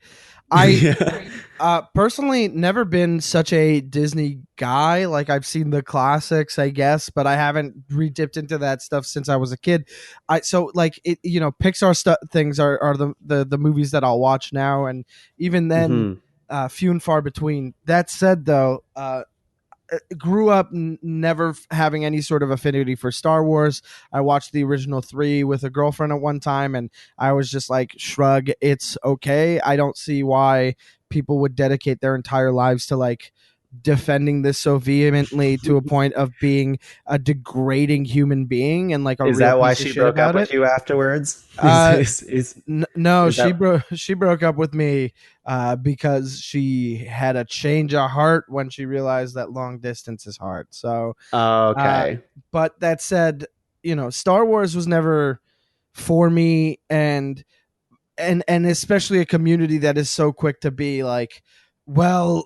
[SPEAKER 2] I
[SPEAKER 1] Yeah.
[SPEAKER 2] personally never been such a Disney guy. Like I've seen the classics, I guess, but I haven't re-dipped into that stuff since I was a kid. So like it, Pixar stuff things are the movies that I'll watch now, and even then,
[SPEAKER 1] Mm-hmm.
[SPEAKER 2] few and far between. That said, though, grew up never having any sort of affinity for Star Wars. I watched the original 3 with a girlfriend at one time, and I was just like, shrug, it's okay. I don't see why people would dedicate their entire lives to like defending this so vehemently to a point of being a degrading human being and like a
[SPEAKER 1] Is
[SPEAKER 2] real
[SPEAKER 1] that why
[SPEAKER 2] piece of
[SPEAKER 1] she
[SPEAKER 2] shit
[SPEAKER 1] broke up
[SPEAKER 2] about it.
[SPEAKER 1] with you afterwards?
[SPEAKER 2] Uh, no,
[SPEAKER 1] Is that
[SPEAKER 2] she broke up with me because she had a change of heart when she realized that long distance is hard. So, uh,
[SPEAKER 1] okay?
[SPEAKER 2] but that said, Star Wars was never for me, and especially a community that is so quick to be like, well,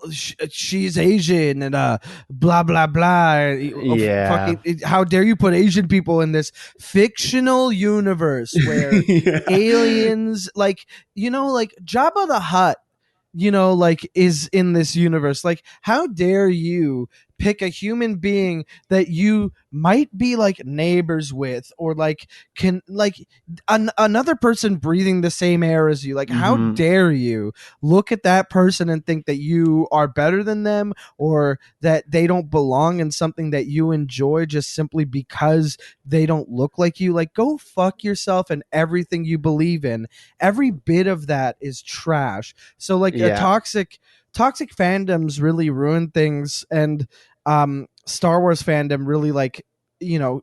[SPEAKER 2] she's Asian and blah blah blah.
[SPEAKER 1] Yeah.
[SPEAKER 2] Fucking, how dare you put Asian people in this fictional universe where
[SPEAKER 1] Yeah.
[SPEAKER 2] aliens, like like Jabba the Hutt, like is in this universe. Like, how dare you pick a human being that you might be like neighbors with, or like can like another person breathing the same air as you? Like, how
[SPEAKER 1] Hmm.
[SPEAKER 2] dare you look at that person and think that you are better than them, or that they don't belong in something that you enjoy just simply because they don't look like you? Like, go fuck yourself and everything you believe in. Every bit of that is trash. So like a
[SPEAKER 1] Yeah.
[SPEAKER 2] toxic fandoms really ruin things, and Star Wars fandom really like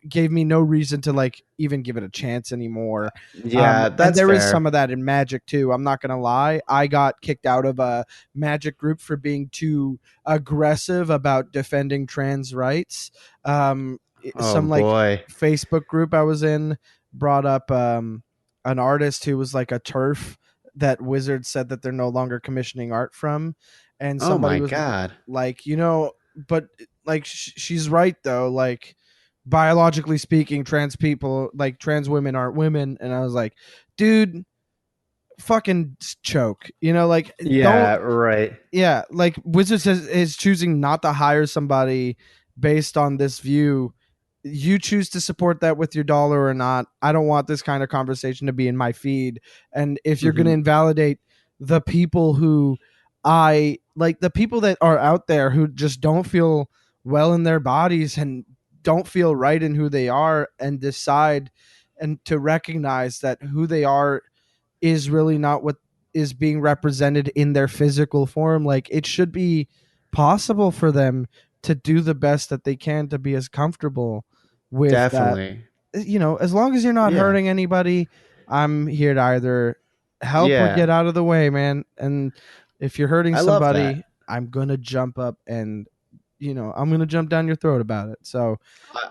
[SPEAKER 2] gave me no reason to like even give it a chance anymore.
[SPEAKER 1] Yeah,
[SPEAKER 2] And
[SPEAKER 1] that's
[SPEAKER 2] there is some
[SPEAKER 1] fair.
[SPEAKER 2] of that in Magic too. I'm not gonna lie, I got kicked out of a Magic group for being too aggressive about defending trans rights.
[SPEAKER 1] Oh
[SPEAKER 2] Some like
[SPEAKER 1] boy.
[SPEAKER 2] Facebook group I was in brought up an artist who was like a turf that Wizards said that they're no longer commissioning art from, and
[SPEAKER 1] Oh
[SPEAKER 2] somebody
[SPEAKER 1] my
[SPEAKER 2] was
[SPEAKER 1] God.
[SPEAKER 2] like, but like she's right though, like biologically speaking, trans people, like trans women aren't women. And I was like, dude, fucking choke. You know, like
[SPEAKER 1] Yeah,
[SPEAKER 2] don't.
[SPEAKER 1] right.
[SPEAKER 2] Yeah, like Wizards is choosing not to hire somebody based on this view. You choose to support that with your dollar or not. I don't want this kind of conversation to be in my feed. And if you're going to
[SPEAKER 1] Hmm.
[SPEAKER 2] invalidate the people who I like, the people that are out there who just don't feel well in their bodies and don't feel right in who they are, and decide and to recognize that who they are is really not what is being represented in their physical form. Like, it should be possible for them to do the best that they can to be as comfortable with that.
[SPEAKER 1] Definitely.
[SPEAKER 2] You know, as long as you're not
[SPEAKER 1] Yeah.
[SPEAKER 2] hurting anybody, I'm here to either help or
[SPEAKER 1] Yeah.
[SPEAKER 2] get out of the way, man. And if you're hurting
[SPEAKER 1] I love that.
[SPEAKER 2] somebody, I'm gonna jump up and, I'm gonna jump down your throat about it. So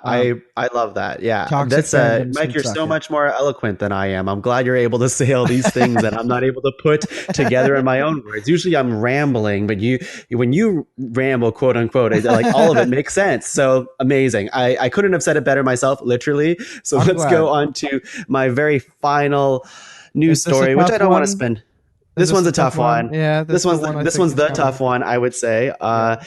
[SPEAKER 2] um
[SPEAKER 1] I love that. Yeah.
[SPEAKER 2] toxic
[SPEAKER 1] That's
[SPEAKER 2] fandoms
[SPEAKER 1] Mike,
[SPEAKER 2] can
[SPEAKER 1] you're
[SPEAKER 2] suck
[SPEAKER 1] so
[SPEAKER 2] it.
[SPEAKER 1] much more eloquent than I am. I'm glad you're able to say all these things that I'm not able to put together in my own words. Usually I'm rambling, but when you ramble, quote unquote, like all of it makes sense. So amazing. I couldn't have said it better myself, literally. So
[SPEAKER 2] I'm
[SPEAKER 1] let's go
[SPEAKER 2] glad.
[SPEAKER 1] on to my very final news
[SPEAKER 2] Is this a
[SPEAKER 1] story, which I
[SPEAKER 2] tough
[SPEAKER 1] don't want to
[SPEAKER 2] one?
[SPEAKER 1] spend.
[SPEAKER 2] Is
[SPEAKER 1] This
[SPEAKER 2] this
[SPEAKER 1] one's
[SPEAKER 2] a
[SPEAKER 1] a
[SPEAKER 2] tough
[SPEAKER 1] tough
[SPEAKER 2] one?
[SPEAKER 1] one.
[SPEAKER 2] Yeah, this is the one I
[SPEAKER 1] This
[SPEAKER 2] think
[SPEAKER 1] one's
[SPEAKER 2] is
[SPEAKER 1] the
[SPEAKER 2] coming.
[SPEAKER 1] tough one, I would say.
[SPEAKER 2] Yeah.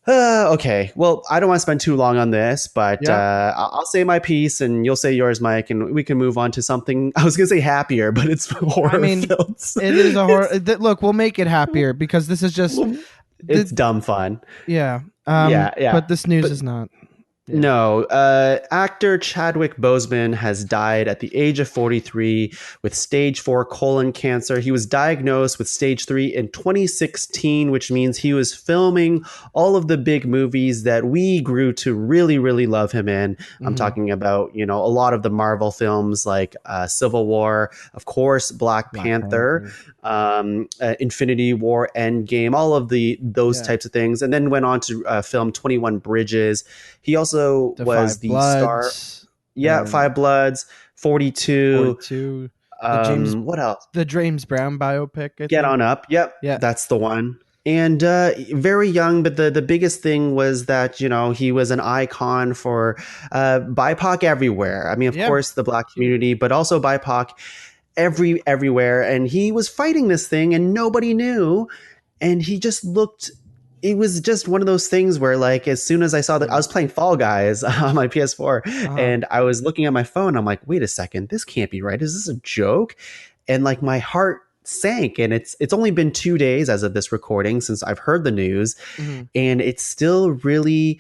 [SPEAKER 1] Okay. Well, I don't want to spend too long on this, but
[SPEAKER 2] Yeah.
[SPEAKER 1] I'll say my piece and you'll say yours, Mike, and we can move on to something. I was going to say happier, but it's
[SPEAKER 2] I
[SPEAKER 1] horror
[SPEAKER 2] mean,
[SPEAKER 1] films.
[SPEAKER 2] it is a horror.
[SPEAKER 1] It's
[SPEAKER 2] Look, we'll make it happier because this is just
[SPEAKER 1] it's
[SPEAKER 2] the
[SPEAKER 1] dumb fun.
[SPEAKER 2] yeah.
[SPEAKER 1] Yeah, yeah.
[SPEAKER 2] But this news
[SPEAKER 1] But
[SPEAKER 2] is not. Yeah.
[SPEAKER 1] no, actor Chadwick Boseman has died at the age of 43 with stage 4 colon cancer. He was diagnosed with stage 3 in 2016, which means he was filming all of the big movies that we grew to really, really love him in. I'm
[SPEAKER 2] Mm-hmm.
[SPEAKER 1] talking about, a lot of the Marvel films like Civil War, of course, Black
[SPEAKER 2] Black
[SPEAKER 1] Panther,
[SPEAKER 2] Panther.
[SPEAKER 1] Infinity War, Endgame, all of those
[SPEAKER 2] Yeah.
[SPEAKER 1] types of things. And then went on to film 21 Bridges. He also
[SPEAKER 2] The
[SPEAKER 1] was
[SPEAKER 2] Five
[SPEAKER 1] the star.
[SPEAKER 2] Bloods.
[SPEAKER 1] Yeah, Five Bloods, 42.
[SPEAKER 2] 42. The James
[SPEAKER 1] What else?
[SPEAKER 2] the James Brown biopic, I
[SPEAKER 1] Get
[SPEAKER 2] think.
[SPEAKER 1] On Up. Yep,
[SPEAKER 2] Yeah.
[SPEAKER 1] that's the one. And very young, but the biggest thing was that he was an icon for BIPOC everywhere. I mean, of
[SPEAKER 2] Yeah.
[SPEAKER 1] course, the Black community, but also BIPOC everywhere. And he was fighting this thing, and nobody knew. And he just looked. It was just one of those things where, like, as soon as I saw that, I
[SPEAKER 2] Yeah.
[SPEAKER 1] was playing Fall Guys on my PS4,
[SPEAKER 2] Uh-huh.
[SPEAKER 1] and I was looking at my phone. I'm like, wait a second, this can't be right. Is this a joke? And like my heart sank. And it's only been 2 days as of this recording since I've heard the news,
[SPEAKER 2] Mm-hmm.
[SPEAKER 1] and it's still really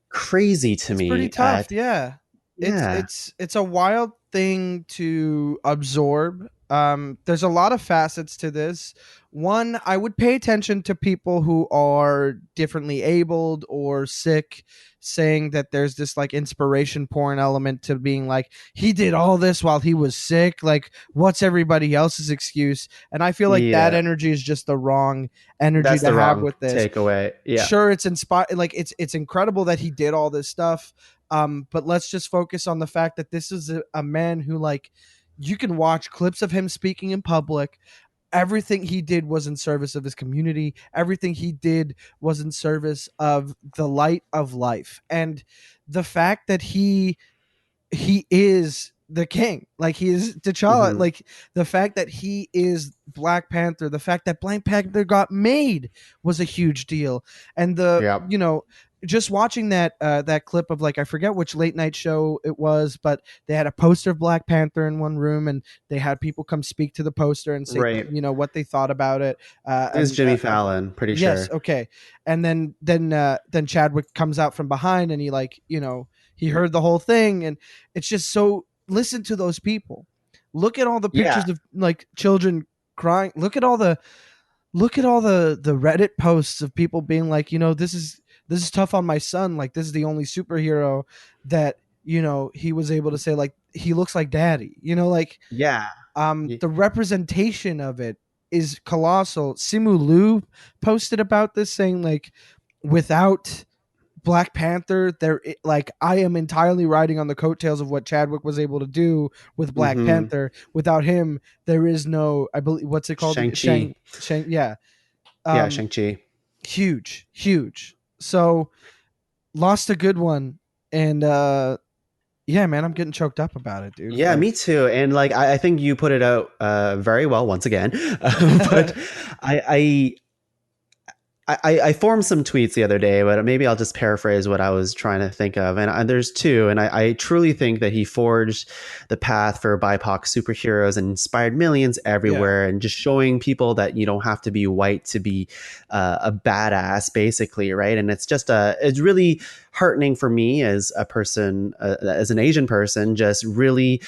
[SPEAKER 1] crazy to
[SPEAKER 2] It's pretty
[SPEAKER 1] me.
[SPEAKER 2] tough. Yeah. It's
[SPEAKER 1] Yeah,
[SPEAKER 2] it's it's a wild thing to absorb. There's a lot of facets to this. One, I would pay attention to people who are differently abled or sick, saying that there's this like inspiration porn element to being like, he did all this while he was sick. Like, what's everybody else's excuse? And I feel like that
[SPEAKER 1] yeah,
[SPEAKER 2] energy is just the wrong energy
[SPEAKER 1] that's
[SPEAKER 2] to
[SPEAKER 1] the
[SPEAKER 2] have
[SPEAKER 1] wrong
[SPEAKER 2] with this.
[SPEAKER 1] takeaway. Yeah.
[SPEAKER 2] Sure, it's inspired, like it's incredible that he did all this stuff, but let's just focus on the fact that this is a man who, like, you can watch clips of him speaking in public. Everything he did was in service of his community. Everything he did was in service of the light of life. And the fact that he is the king, like he is T'Challa,
[SPEAKER 1] Hmm.
[SPEAKER 2] like the fact that he is Black Panther, the fact that Black Panther got made was a huge deal. And
[SPEAKER 1] Yeah.
[SPEAKER 2] just watching that clip of, like, I forget which late night show it was, but they had a poster of Black Panther in one room, and they had people come speak to the poster and say
[SPEAKER 1] Right.
[SPEAKER 2] what they thought about it.
[SPEAKER 1] This is
[SPEAKER 2] And
[SPEAKER 1] Jimmy Fallon, pretty
[SPEAKER 2] Yes,
[SPEAKER 1] sure.
[SPEAKER 2] okay. And then Chadwick comes out from behind, and he heard the whole thing, and it's just so, listen to those people. Look at all the
[SPEAKER 1] Yeah.
[SPEAKER 2] pictures of, like, children crying. Look at all the Reddit posts of people being like, this is tough on my son. Like, this is the only superhero that, he was able to say, like, he looks like daddy. Like,
[SPEAKER 1] Yeah.
[SPEAKER 2] the representation of it is colossal. Simu Liu posted about this, saying, like, without Black Panther, like, I am entirely riding on the coattails of what Chadwick was able to do with Black
[SPEAKER 1] Hmm.
[SPEAKER 2] Panther. Without him, there is no, I believe, what's it called?
[SPEAKER 1] Shang-Chi.
[SPEAKER 2] Yeah.
[SPEAKER 1] Yeah,
[SPEAKER 2] Um,
[SPEAKER 1] Shang-Chi.
[SPEAKER 2] huge. So lost a good one, and Yeah, man, I'm getting choked up about it, dude.
[SPEAKER 1] Yeah,
[SPEAKER 2] Like,
[SPEAKER 1] me too. And like I think you put it out very well once again. But I, I formed some tweets the other day, but maybe I'll just paraphrase what I was trying to think of. And there's two, and I truly think that he forged the path for BIPOC superheroes and inspired millions
[SPEAKER 2] yeah,
[SPEAKER 1] everywhere, and just showing people that you don't have to be white to be a badass, basically, right? And it's really heartening for me as a person, as an Asian person, just really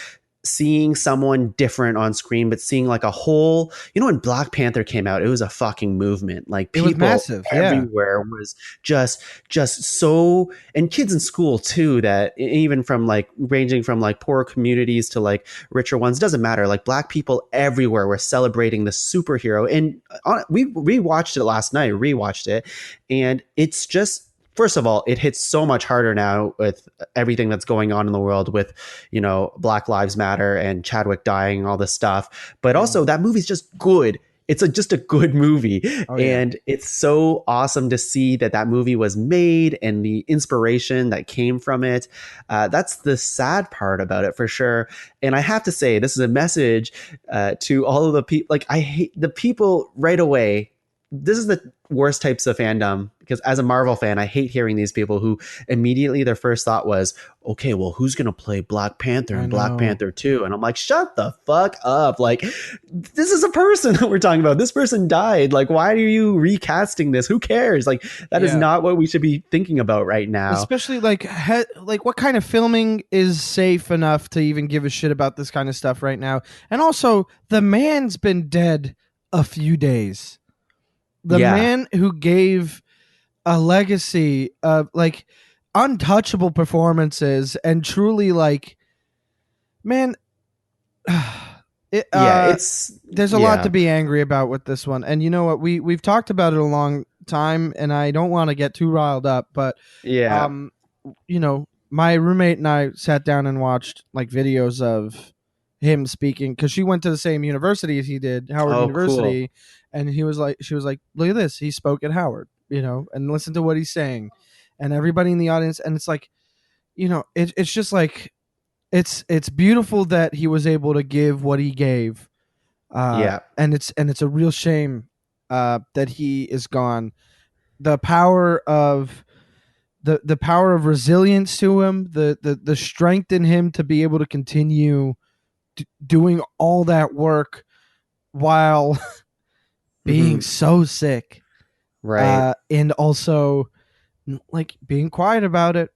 [SPEAKER 1] seeing someone different on screen, but seeing like a whole, when Black Panther came out, it was a fucking movement. Like
[SPEAKER 2] it was
[SPEAKER 1] people
[SPEAKER 2] massive. Yeah,
[SPEAKER 1] everywhere was just so, and kids in school too, that even from like ranging from like poor communities to like richer ones, doesn't matter. Like Black people everywhere were celebrating the superhero. And we rewatched it last night, rewatched it, and it's just, first of all, it hits so much harder now with everything that's going on in the world with, Black Lives Matter and Chadwick dying and all this stuff. But
[SPEAKER 2] yeah.
[SPEAKER 1] also, that movie's just good. It's just a good movie.
[SPEAKER 2] Oh yeah.
[SPEAKER 1] And it's so awesome to see that movie was made and the inspiration that came from it. That's the sad part about it for sure. And I have to say, this is a message to all of the people. Like, I hate the people right away. This is the worst types of fandom, because as a Marvel fan, I hate hearing these people who immediately their first thought was, okay, well, who's going to play Black Panther
[SPEAKER 2] I
[SPEAKER 1] and Black
[SPEAKER 2] know.
[SPEAKER 1] Panther 2? And I'm like, shut the fuck up. Like, this is a person that we're talking about. This person died. Like, why are you recasting this? Who cares? Like, that is
[SPEAKER 2] Yeah.
[SPEAKER 1] not what we should be thinking about right now.
[SPEAKER 2] Especially like what kind of filming is safe enough to even give a shit about this kind of stuff right now? And also, the man's been dead a few days. The
[SPEAKER 1] Yeah.
[SPEAKER 2] man who gave a legacy of like untouchable performances and truly like, man, it,
[SPEAKER 1] Yeah.
[SPEAKER 2] there's a lot to be angry about with this one. And you know what, we've talked about it a long time, and I don't want to get too riled up, but
[SPEAKER 1] Yeah.
[SPEAKER 2] um my roommate and I sat down and watched like videos of him speaking, because she went to the same university as he did, Howard
[SPEAKER 1] Oh, cool.
[SPEAKER 2] University. And she was like, look at this, he spoke at Howard, and listen to what he's saying. And everybody in the audience, and it's like, it's just like, it's beautiful that he was able to give what he gave.
[SPEAKER 1] Yeah.
[SPEAKER 2] And it's a real shame that he is gone. The power of the power of resilience to him, the strength in him to be able to continue doing all that work while being
[SPEAKER 1] Mhm.
[SPEAKER 2] so sick,
[SPEAKER 1] Right.
[SPEAKER 2] and also like being quiet about it,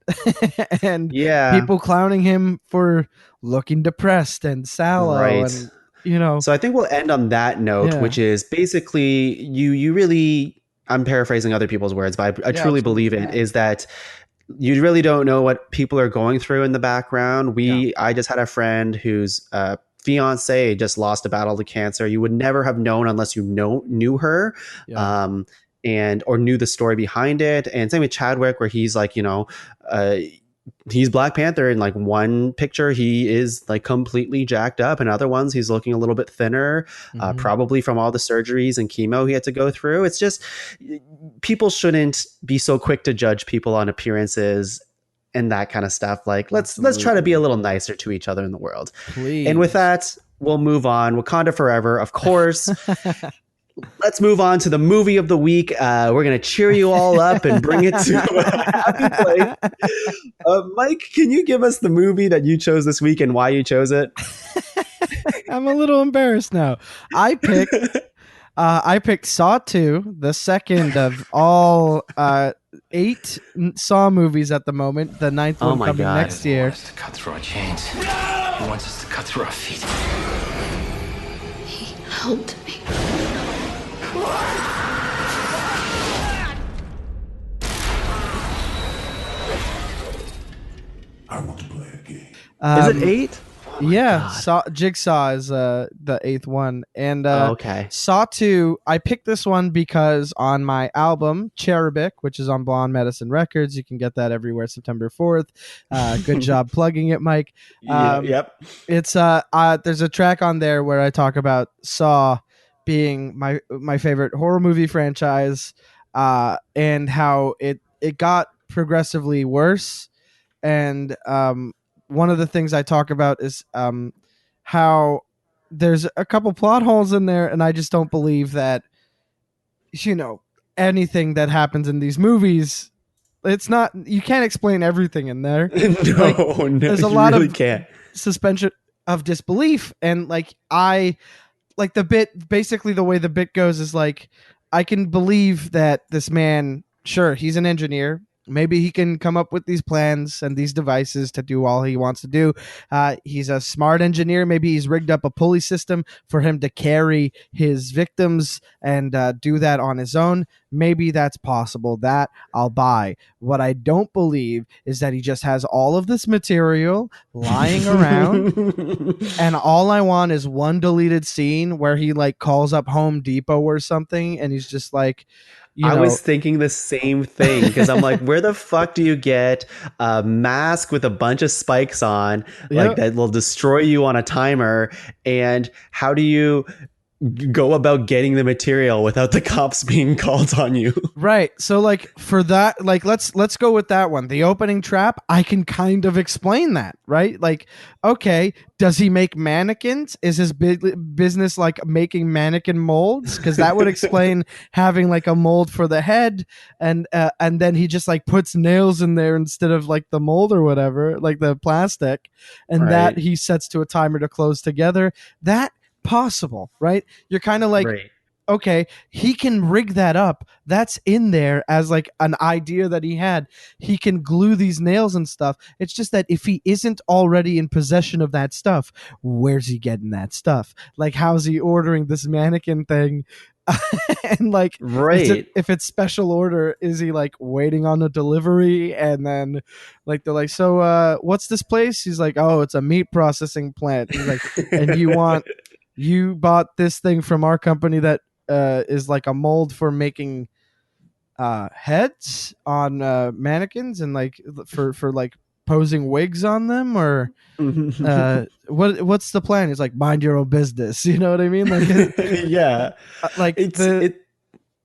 [SPEAKER 2] and
[SPEAKER 1] Yeah.
[SPEAKER 2] people clowning him for looking depressed and sallow,
[SPEAKER 1] Right.
[SPEAKER 2] and
[SPEAKER 1] So I think we'll end on that note,
[SPEAKER 2] yeah,
[SPEAKER 1] which is basically you really, I'm paraphrasing other people's words, but I
[SPEAKER 2] yeah,
[SPEAKER 1] truly believe
[SPEAKER 2] absolutely,
[SPEAKER 1] it, is that you really don't know what people are going through in the background.
[SPEAKER 2] yeah,
[SPEAKER 1] I just had a friend whose fiance just lost a battle to cancer. You would never have known unless you knew her.
[SPEAKER 2] yeah,
[SPEAKER 1] Um, and or knew the story behind it. And same with Chadwick, where he's like, uh, he's Black Panther. In like one picture, he is like completely jacked up, and other ones he's looking a little bit thinner,
[SPEAKER 2] hmm,
[SPEAKER 1] probably from all the surgeries and chemo he had to go through. It's just, people shouldn't be so quick to judge people on appearances and that kind of stuff. Like, let's try to be a
[SPEAKER 2] absolutely,
[SPEAKER 1] little nicer to each other in the world. And with
[SPEAKER 2] please.
[SPEAKER 1] that, we'll move on. Wakanda forever, of course. Let's move on to the movie of the week. We're going to cheer you all up and bring it to a happy place. Mike, can you give us the movie that you chose this week and why you chose it?
[SPEAKER 2] I'm a little embarrassed now. I picked I picked Saw 2, the second of all 8 Saw movies at the moment. The ninth
[SPEAKER 1] Oh
[SPEAKER 2] one
[SPEAKER 1] my
[SPEAKER 2] coming
[SPEAKER 1] God.
[SPEAKER 2] next year.
[SPEAKER 3] He wants us to cut through our chains. He wants us to cut through our feet.
[SPEAKER 4] He helped me.
[SPEAKER 3] I want to play a game.
[SPEAKER 1] Is it 8?
[SPEAKER 2] Yeah, Jigsaw is the 8th one, and
[SPEAKER 1] Okay.
[SPEAKER 2] Saw 2. I picked this one because on my album Cherubic, which is on Blonde Medicine Records, you can get that everywhere. September 4th. Good job plugging it, Mike.
[SPEAKER 1] Yeah, yep.
[SPEAKER 2] It's there's a track on there where I talk about Saw being my favorite horror movie franchise, and how it got progressively worse, and one of the things I talk about is how there's a couple plot holes in there, and I just don't believe that, you know, anything that happens in these movies, it's not, you can't explain everything in there. Like,
[SPEAKER 1] No,
[SPEAKER 2] there's a
[SPEAKER 1] you
[SPEAKER 2] lot
[SPEAKER 1] really
[SPEAKER 2] of
[SPEAKER 1] can't.
[SPEAKER 2] suspension of disbelief, and like I like the bit, basically the way the bit goes is like, I can believe that this man, sure, he's an engineer, maybe he can come up with these plans and these devices to do all he wants to do. He's a smart engineer, maybe he's rigged up a pulley system for him to carry his victims and do that on his own. Maybe that's possible, that I'll buy. What I don't believe is that he just has all of this material lying around, and all I want is one deleted scene where he like calls up Home Depot or something, and he's just like,
[SPEAKER 1] I was thinking the same thing because I'm like, where the fuck do you get a mask with a bunch of spikes on, like
[SPEAKER 2] Yep.
[SPEAKER 1] that will destroy you on a timer? And how do you go about getting the material without the cops being called on you?
[SPEAKER 2] Right. So like for that, like let's go with that one. The opening trap, I can kind of explain that, right? Like, okay, does he make mannequins? Is his business like making mannequin molds? Because that would explain having like a mold for the head, and then he just like puts nails in there instead of like the mold or whatever, like the plastic, and that
[SPEAKER 1] Right.
[SPEAKER 2] he sets to a timer to close together. That possible, right? You're kind of like,
[SPEAKER 1] Right.
[SPEAKER 2] okay, he can rig that up. That's in there as like an idea that he had. He can glue these nails and stuff. It's just that if he isn't already in possession of that stuff, where's he getting that stuff? Like, how's he ordering this mannequin thing? And like,
[SPEAKER 1] Right.
[SPEAKER 2] if it's special order, is he like waiting on a delivery? And then like they're like, so what's this place? He's like, oh, it's a meat processing plant. He's like, and you bought this thing from our company that is like a mold for making heads on mannequins, and like for like posing wigs on them, or what's the plan? He's like, mind your own business. You know what I mean? Like,
[SPEAKER 1] Yeah.
[SPEAKER 2] like
[SPEAKER 1] It's
[SPEAKER 2] the
[SPEAKER 1] it.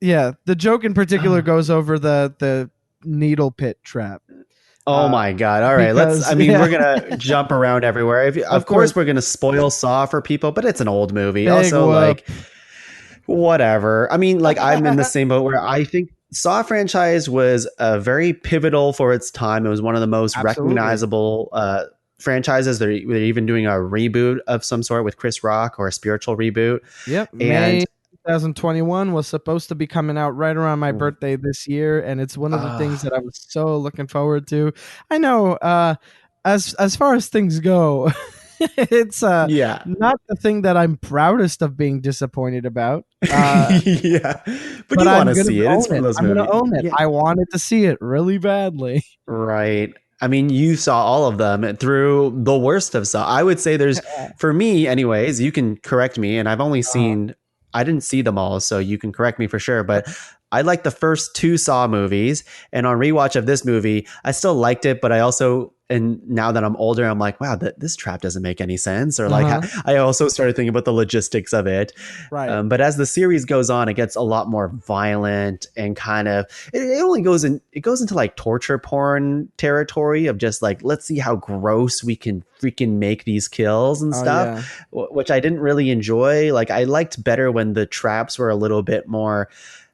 [SPEAKER 2] yeah, the joke in particular goes over the needle pit trap.
[SPEAKER 1] Oh my God. All right.
[SPEAKER 2] Because
[SPEAKER 1] we're going to jump around everywhere. Of course, we're going to spoil Saw for people, but it's an old movie.
[SPEAKER 2] Big
[SPEAKER 1] Also,
[SPEAKER 2] whoop.
[SPEAKER 1] like, whatever. I mean, like, I'm in the same boat where I think Saw franchise was very pivotal for its time. It was one of the most
[SPEAKER 2] Absolutely.
[SPEAKER 1] recognizable franchises. They're even doing a reboot of some sort with Chris Rock, or a spiritual reboot.
[SPEAKER 2] Yep.
[SPEAKER 1] And
[SPEAKER 2] May 2021 was supposed to be coming out right around my birthday this year, and it's one of the things that I was so looking forward to. I know, as far as things go, it's
[SPEAKER 1] yeah.
[SPEAKER 2] not the thing that I'm proudest of being disappointed about.
[SPEAKER 1] Yeah. But you want
[SPEAKER 2] I'm
[SPEAKER 1] to
[SPEAKER 2] gonna
[SPEAKER 1] see it.
[SPEAKER 2] own
[SPEAKER 1] It's one
[SPEAKER 2] it.
[SPEAKER 1] of those
[SPEAKER 2] I'm
[SPEAKER 1] movies.
[SPEAKER 2] gonna own it.
[SPEAKER 1] Yeah.
[SPEAKER 2] I wanted to see it really badly.
[SPEAKER 1] Right. I mean, you saw all of them through the worst of Saw. I would say there's, for me, anyways, you can correct me, and I've only seen, I didn't see them all, so you can correct me for sure. But I liked the first two Saw movies, and on rewatch of this movie, I still liked it, but I also, and now that I'm older, I'm like, wow, this trap doesn't make any sense. Or like, I also started thinking about the logistics of it.
[SPEAKER 2] Right.
[SPEAKER 1] But as the series goes on, it gets a lot more violent, and kind of, it only goes into like torture porn territory of just like, let's see how gross we can freaking make these kills and stuff, which I didn't really enjoy. Like, I liked better when the traps were a little bit more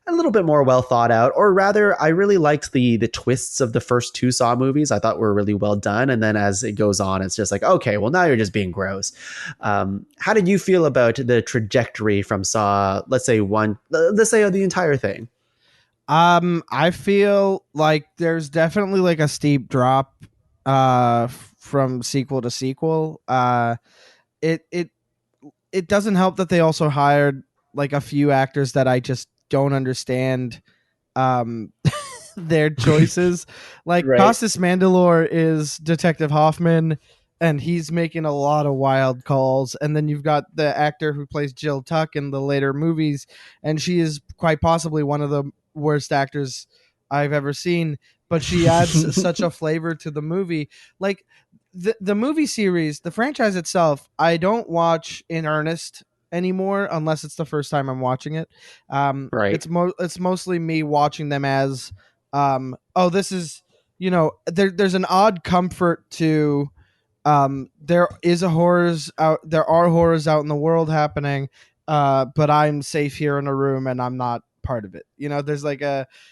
[SPEAKER 1] well thought out, or rather, I really liked the twists of the first two Saw movies. I thought were really well done. And then as it goes on, it's just like, okay, well, now you're just being gross. How did you feel about the trajectory from Saw, let's say the entire thing?
[SPEAKER 2] I feel like there's definitely like a steep drop from sequel to sequel. It doesn't help that they also hired like a few actors that I just don't understand their choices. Like,
[SPEAKER 1] Right.
[SPEAKER 2] Costas Mandylor is Detective Hoffman, and he's making a lot of wild calls. And then you've got the actor who plays Jill Tuck in the later movies, and she is quite possibly one of the worst actors I've ever seen, but she adds such a flavor to the movie. Like, the movie series, the franchise itself, I don't watch in earnest anymore unless it's the first time I'm watching it.
[SPEAKER 1] Right.
[SPEAKER 2] It's mostly me watching them as this is, there's an odd comfort to there is a horrors out. There are horrors out in the world happening, but I'm safe here in a room and I'm not part of it. You know, there's like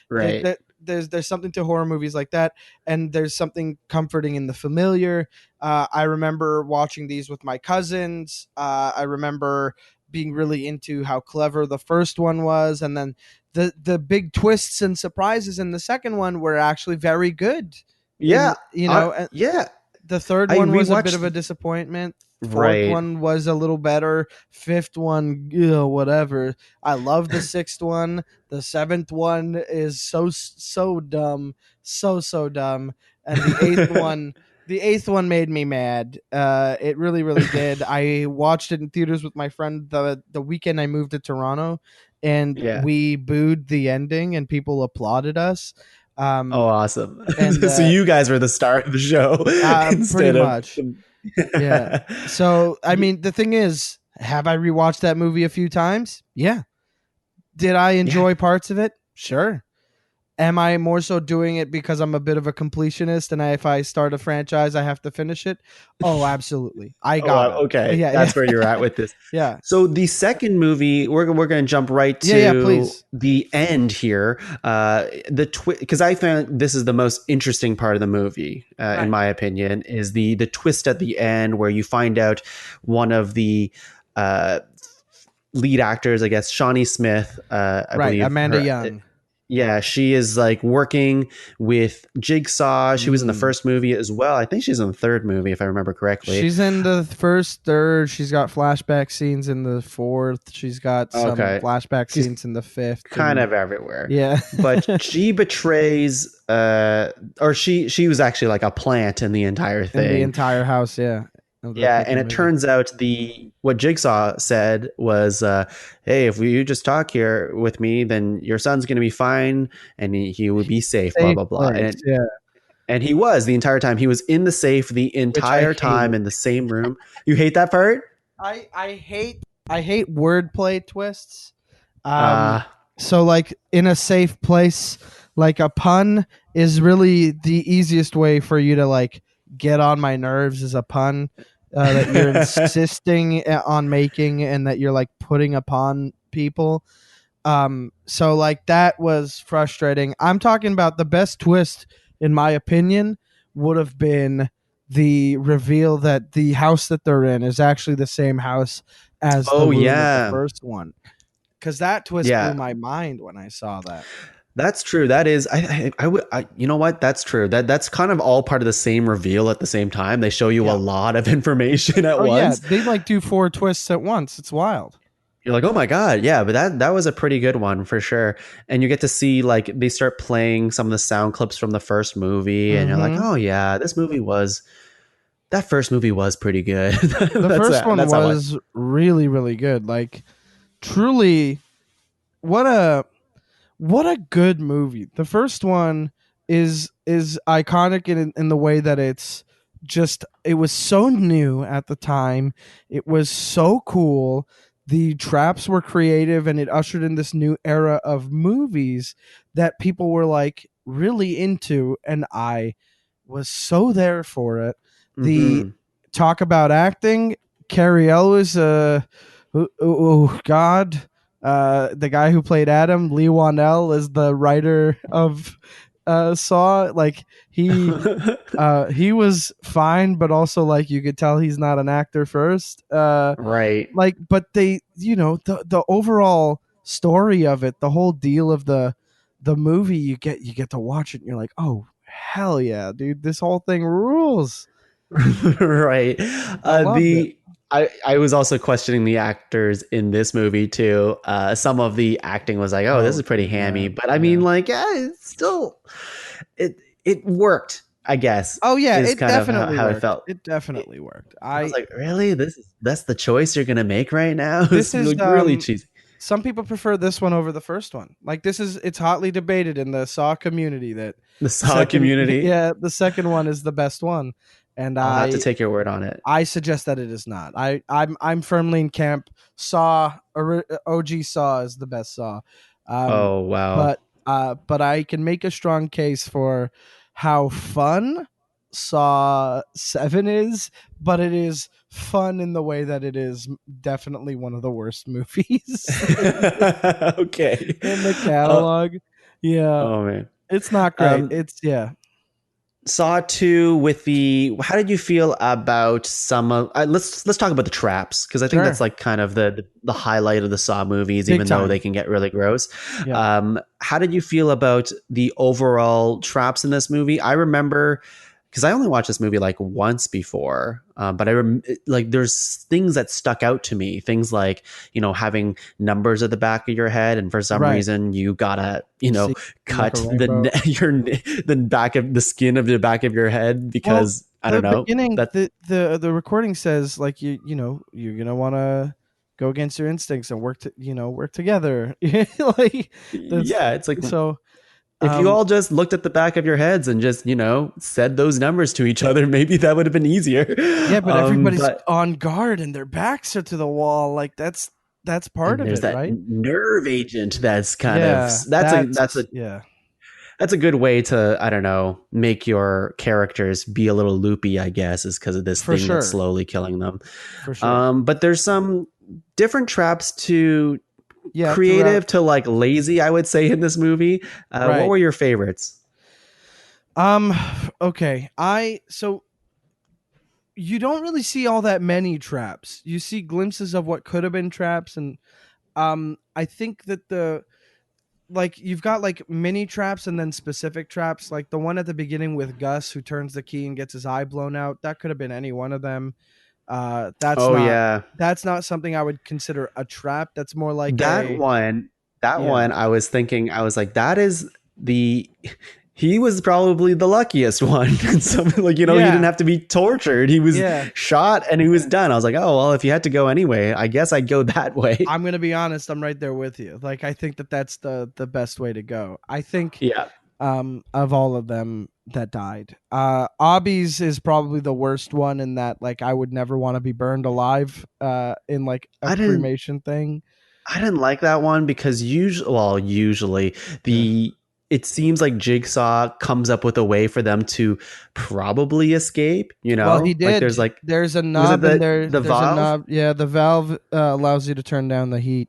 [SPEAKER 1] Right.
[SPEAKER 2] there's something to horror movies like that, and there's something comforting in the familiar. I remember watching these with my cousins. I remember being really into how clever the first one was, and then the big twists and surprises in the second one were actually very good.
[SPEAKER 1] Yeah.
[SPEAKER 2] And
[SPEAKER 1] Yeah.
[SPEAKER 2] the third
[SPEAKER 1] I
[SPEAKER 2] one was a bit of
[SPEAKER 1] rewatched.
[SPEAKER 2] a disappointment. Fourth
[SPEAKER 1] Right.
[SPEAKER 2] one was a little better. Fifth one, whatever. I love the sixth one. The seventh one is so dumb, so dumb. And the eighth one made me mad. It really did. I watched it in theaters with my friend the weekend I moved to Toronto, and
[SPEAKER 1] Yeah.
[SPEAKER 2] we booed the ending, and people applauded us.
[SPEAKER 1] Oh, awesome.
[SPEAKER 2] And
[SPEAKER 1] So you guys were the star of the show
[SPEAKER 2] pretty
[SPEAKER 1] instead of.
[SPEAKER 2] much. Yeah. So, I mean, the thing is, have I rewatched that movie a few times? Yeah. Did I
[SPEAKER 1] Yeah.
[SPEAKER 2] enjoy parts of it? Sure. Am I more so doing it because I'm a bit of a completionist and if I start a franchise, I have to finish it? Oh, absolutely. I
[SPEAKER 1] Oh, wow,
[SPEAKER 2] gotta.
[SPEAKER 1] okay.
[SPEAKER 2] Yeah.
[SPEAKER 1] That's where you're at with this.
[SPEAKER 2] Yeah.
[SPEAKER 1] So the second movie, we're going to jump right to
[SPEAKER 2] Yeah, please.
[SPEAKER 1] the end here. Because I found this is the most interesting part of the movie,
[SPEAKER 2] Right.
[SPEAKER 1] in my opinion, is the twist at the end where you find out one of the lead actors, I guess, Shawnee Smith, I believe.
[SPEAKER 2] Amanda Young.
[SPEAKER 1] Yeah, she is like working with Jigsaw. She was in the
[SPEAKER 2] Mm.
[SPEAKER 1] first movie as well. I think she's in the third movie, if I remember correctly.
[SPEAKER 2] She's in the first, third. She's got flashback scenes in the fourth. She's got some flashback
[SPEAKER 1] She's
[SPEAKER 2] scenes in the fifth.
[SPEAKER 1] Kind of everywhere.
[SPEAKER 2] Yeah.
[SPEAKER 1] But she betrays, or she was actually like a plant in the entire thing.
[SPEAKER 2] In the entire house, yeah.
[SPEAKER 1] Yeah, and it turns out what Jigsaw said was, "Hey, if you just talk here with me, then your son's going to be fine, and he will be safe." Blah blah blah. And he was the entire time. He was in the safe the entire time in the same room. You hate that part?
[SPEAKER 2] I hate wordplay twists. So like in a safe place, like a pun is really the easiest way for you to like get on my nerves is a pun that you're insisting on making and that you're like putting upon people. So like that was frustrating. I'm talking about the best twist, in my opinion, would have been the reveal that the house that they're in is actually the same house as the room of the first one. Because that twist blew my mind when I saw that.
[SPEAKER 1] That's true. That is, you know what? That's true. That's kind of all part of the same reveal at the same time. They show you a lot of information at once.
[SPEAKER 2] Yeah, they like do 4 twists at once. It's wild.
[SPEAKER 1] You're like, oh my God. Yeah. But that was a pretty good one for sure. And you get to see like, they start playing some of the sound clips from the first movie and you're like, oh yeah, that first movie was pretty good.
[SPEAKER 2] The first one was really, really good. Like truly, what a good movie. The first one is iconic in the way that it was so new at the time. It was so cool. The traps were creative and it ushered in this new era of movies that people were like really into, and I was so there for it. The talk about acting, Cary Elwes, God, the guy who played Adam, Lee Wanell, is the writer of Saw. Like he was fine, but also like you could tell he's not an actor first.
[SPEAKER 1] Right.
[SPEAKER 2] Like, but they, the overall story of it, the whole deal of the movie, you get to watch it and you're like, oh hell yeah, dude, this whole thing rules.
[SPEAKER 1] Right. I was also questioning the actors in this movie too. Some of the acting was like, oh, this is pretty hammy. But I mean, like, it's still, it worked, I guess.
[SPEAKER 2] Oh yeah, it
[SPEAKER 1] kind
[SPEAKER 2] definitely
[SPEAKER 1] of how
[SPEAKER 2] worked.
[SPEAKER 1] it felt.
[SPEAKER 2] It definitely worked.
[SPEAKER 1] I was like, really? That's the choice you're gonna make right now?
[SPEAKER 2] This is
[SPEAKER 1] like really cheesy.
[SPEAKER 2] Some people prefer this one over the first one. Like it's hotly debated in the Saw community that
[SPEAKER 1] the Saw community.
[SPEAKER 2] Yeah, the second one is the best one. And
[SPEAKER 1] I'll have to take your word on it.
[SPEAKER 2] I suggest that it is not. I'm firmly in camp. OG Saw is the best Saw.
[SPEAKER 1] Oh wow!
[SPEAKER 2] But I can make a strong case for how fun Saw 7 is, but it is fun in the way that it is definitely one of the worst movies
[SPEAKER 1] Okay.
[SPEAKER 2] in the
[SPEAKER 1] Uh,
[SPEAKER 2] catalog. Yeah,
[SPEAKER 1] oh man.
[SPEAKER 2] it's not great.
[SPEAKER 1] Um,
[SPEAKER 2] It's yeah.
[SPEAKER 1] Saw 2 with the how did you feel about some of let's talk about the traps because I think that's
[SPEAKER 2] Sure.
[SPEAKER 1] like kind of the highlight of the Saw movies
[SPEAKER 2] Big
[SPEAKER 1] even though
[SPEAKER 2] time.
[SPEAKER 1] they can get really gross.
[SPEAKER 2] Yeah.
[SPEAKER 1] How did you feel about the overall traps in this movie? I remember because I only watched this movie like once before, but like there's things that stuck out to me. Things like having numbers at the back of your head, and for some
[SPEAKER 2] Right.
[SPEAKER 1] reason you gotta
[SPEAKER 2] See, like
[SPEAKER 1] cut
[SPEAKER 2] a rainbow.
[SPEAKER 1] the back of the skin of the back of your head
[SPEAKER 2] Well,
[SPEAKER 1] because I
[SPEAKER 2] the
[SPEAKER 1] don't know
[SPEAKER 2] beginning,
[SPEAKER 1] that.
[SPEAKER 2] the recording says like you're gonna want to go against your instincts and work together. Like that's
[SPEAKER 1] Yeah, it's like
[SPEAKER 2] so.
[SPEAKER 1] if you
[SPEAKER 2] Um,
[SPEAKER 1] all just looked at the back of your heads and just said those numbers to each other, maybe that would have been easier.
[SPEAKER 2] yeah, but everybody's
[SPEAKER 1] But
[SPEAKER 2] on guard and their backs are to the wall. Like that's part
[SPEAKER 1] and
[SPEAKER 2] of
[SPEAKER 1] there's
[SPEAKER 2] it,
[SPEAKER 1] that
[SPEAKER 2] right?
[SPEAKER 1] nerve agent that's kind of
[SPEAKER 2] Yeah, yeah,
[SPEAKER 1] that's a good way to, I don't know, make your characters be a little loopy, I guess, is because of this
[SPEAKER 2] for
[SPEAKER 1] thing that's
[SPEAKER 2] sure,
[SPEAKER 1] slowly killing them.
[SPEAKER 2] for sure.
[SPEAKER 1] But there's some different traps to
[SPEAKER 2] Yeah,
[SPEAKER 1] creative
[SPEAKER 2] throughout,
[SPEAKER 1] to like lazy, I would say, in this movie. What
[SPEAKER 2] right.
[SPEAKER 1] were your favorites?
[SPEAKER 2] Um, okay. So you don't really see all that many traps. You see glimpses of what could have been traps, and I think that you've got like mini traps and then specific traps. Like the one at the beginning with Gus who turns the key and gets his eye blown out. That could have been any one of them. That's
[SPEAKER 1] Oh
[SPEAKER 2] not
[SPEAKER 1] yeah,
[SPEAKER 2] that's not something I would consider a trap. That's more like
[SPEAKER 1] that
[SPEAKER 2] a
[SPEAKER 1] one. That
[SPEAKER 2] yeah.
[SPEAKER 1] one, I was thinking, I was like, that is the. He was probably the luckiest one. Something like he didn't
[SPEAKER 2] Yeah.
[SPEAKER 1] have to be tortured. He was
[SPEAKER 2] Yeah.
[SPEAKER 1] shot and he was done. I was like, oh well, if you had to go anyway, I guess I'd go that way.
[SPEAKER 2] I'm gonna be honest. I'm right there with you. Like I think that that's the best way to go. I think
[SPEAKER 1] Yeah,
[SPEAKER 2] of all of them that died, Obby's is probably the worst one in that like I would never want to be burned alive in like a
[SPEAKER 1] I didn't.
[SPEAKER 2] cremation thing.
[SPEAKER 1] I didn't like that one because usually
[SPEAKER 2] Yeah.
[SPEAKER 1] the it seems like Jigsaw comes up with a way for them to probably escape.
[SPEAKER 2] Well, he
[SPEAKER 1] Like
[SPEAKER 2] did.
[SPEAKER 1] there's like
[SPEAKER 2] There's a
[SPEAKER 1] was it
[SPEAKER 2] knob and
[SPEAKER 1] the
[SPEAKER 2] there's a
[SPEAKER 1] valve?
[SPEAKER 2] knob. Yeah, the valve allows you to turn down the heat.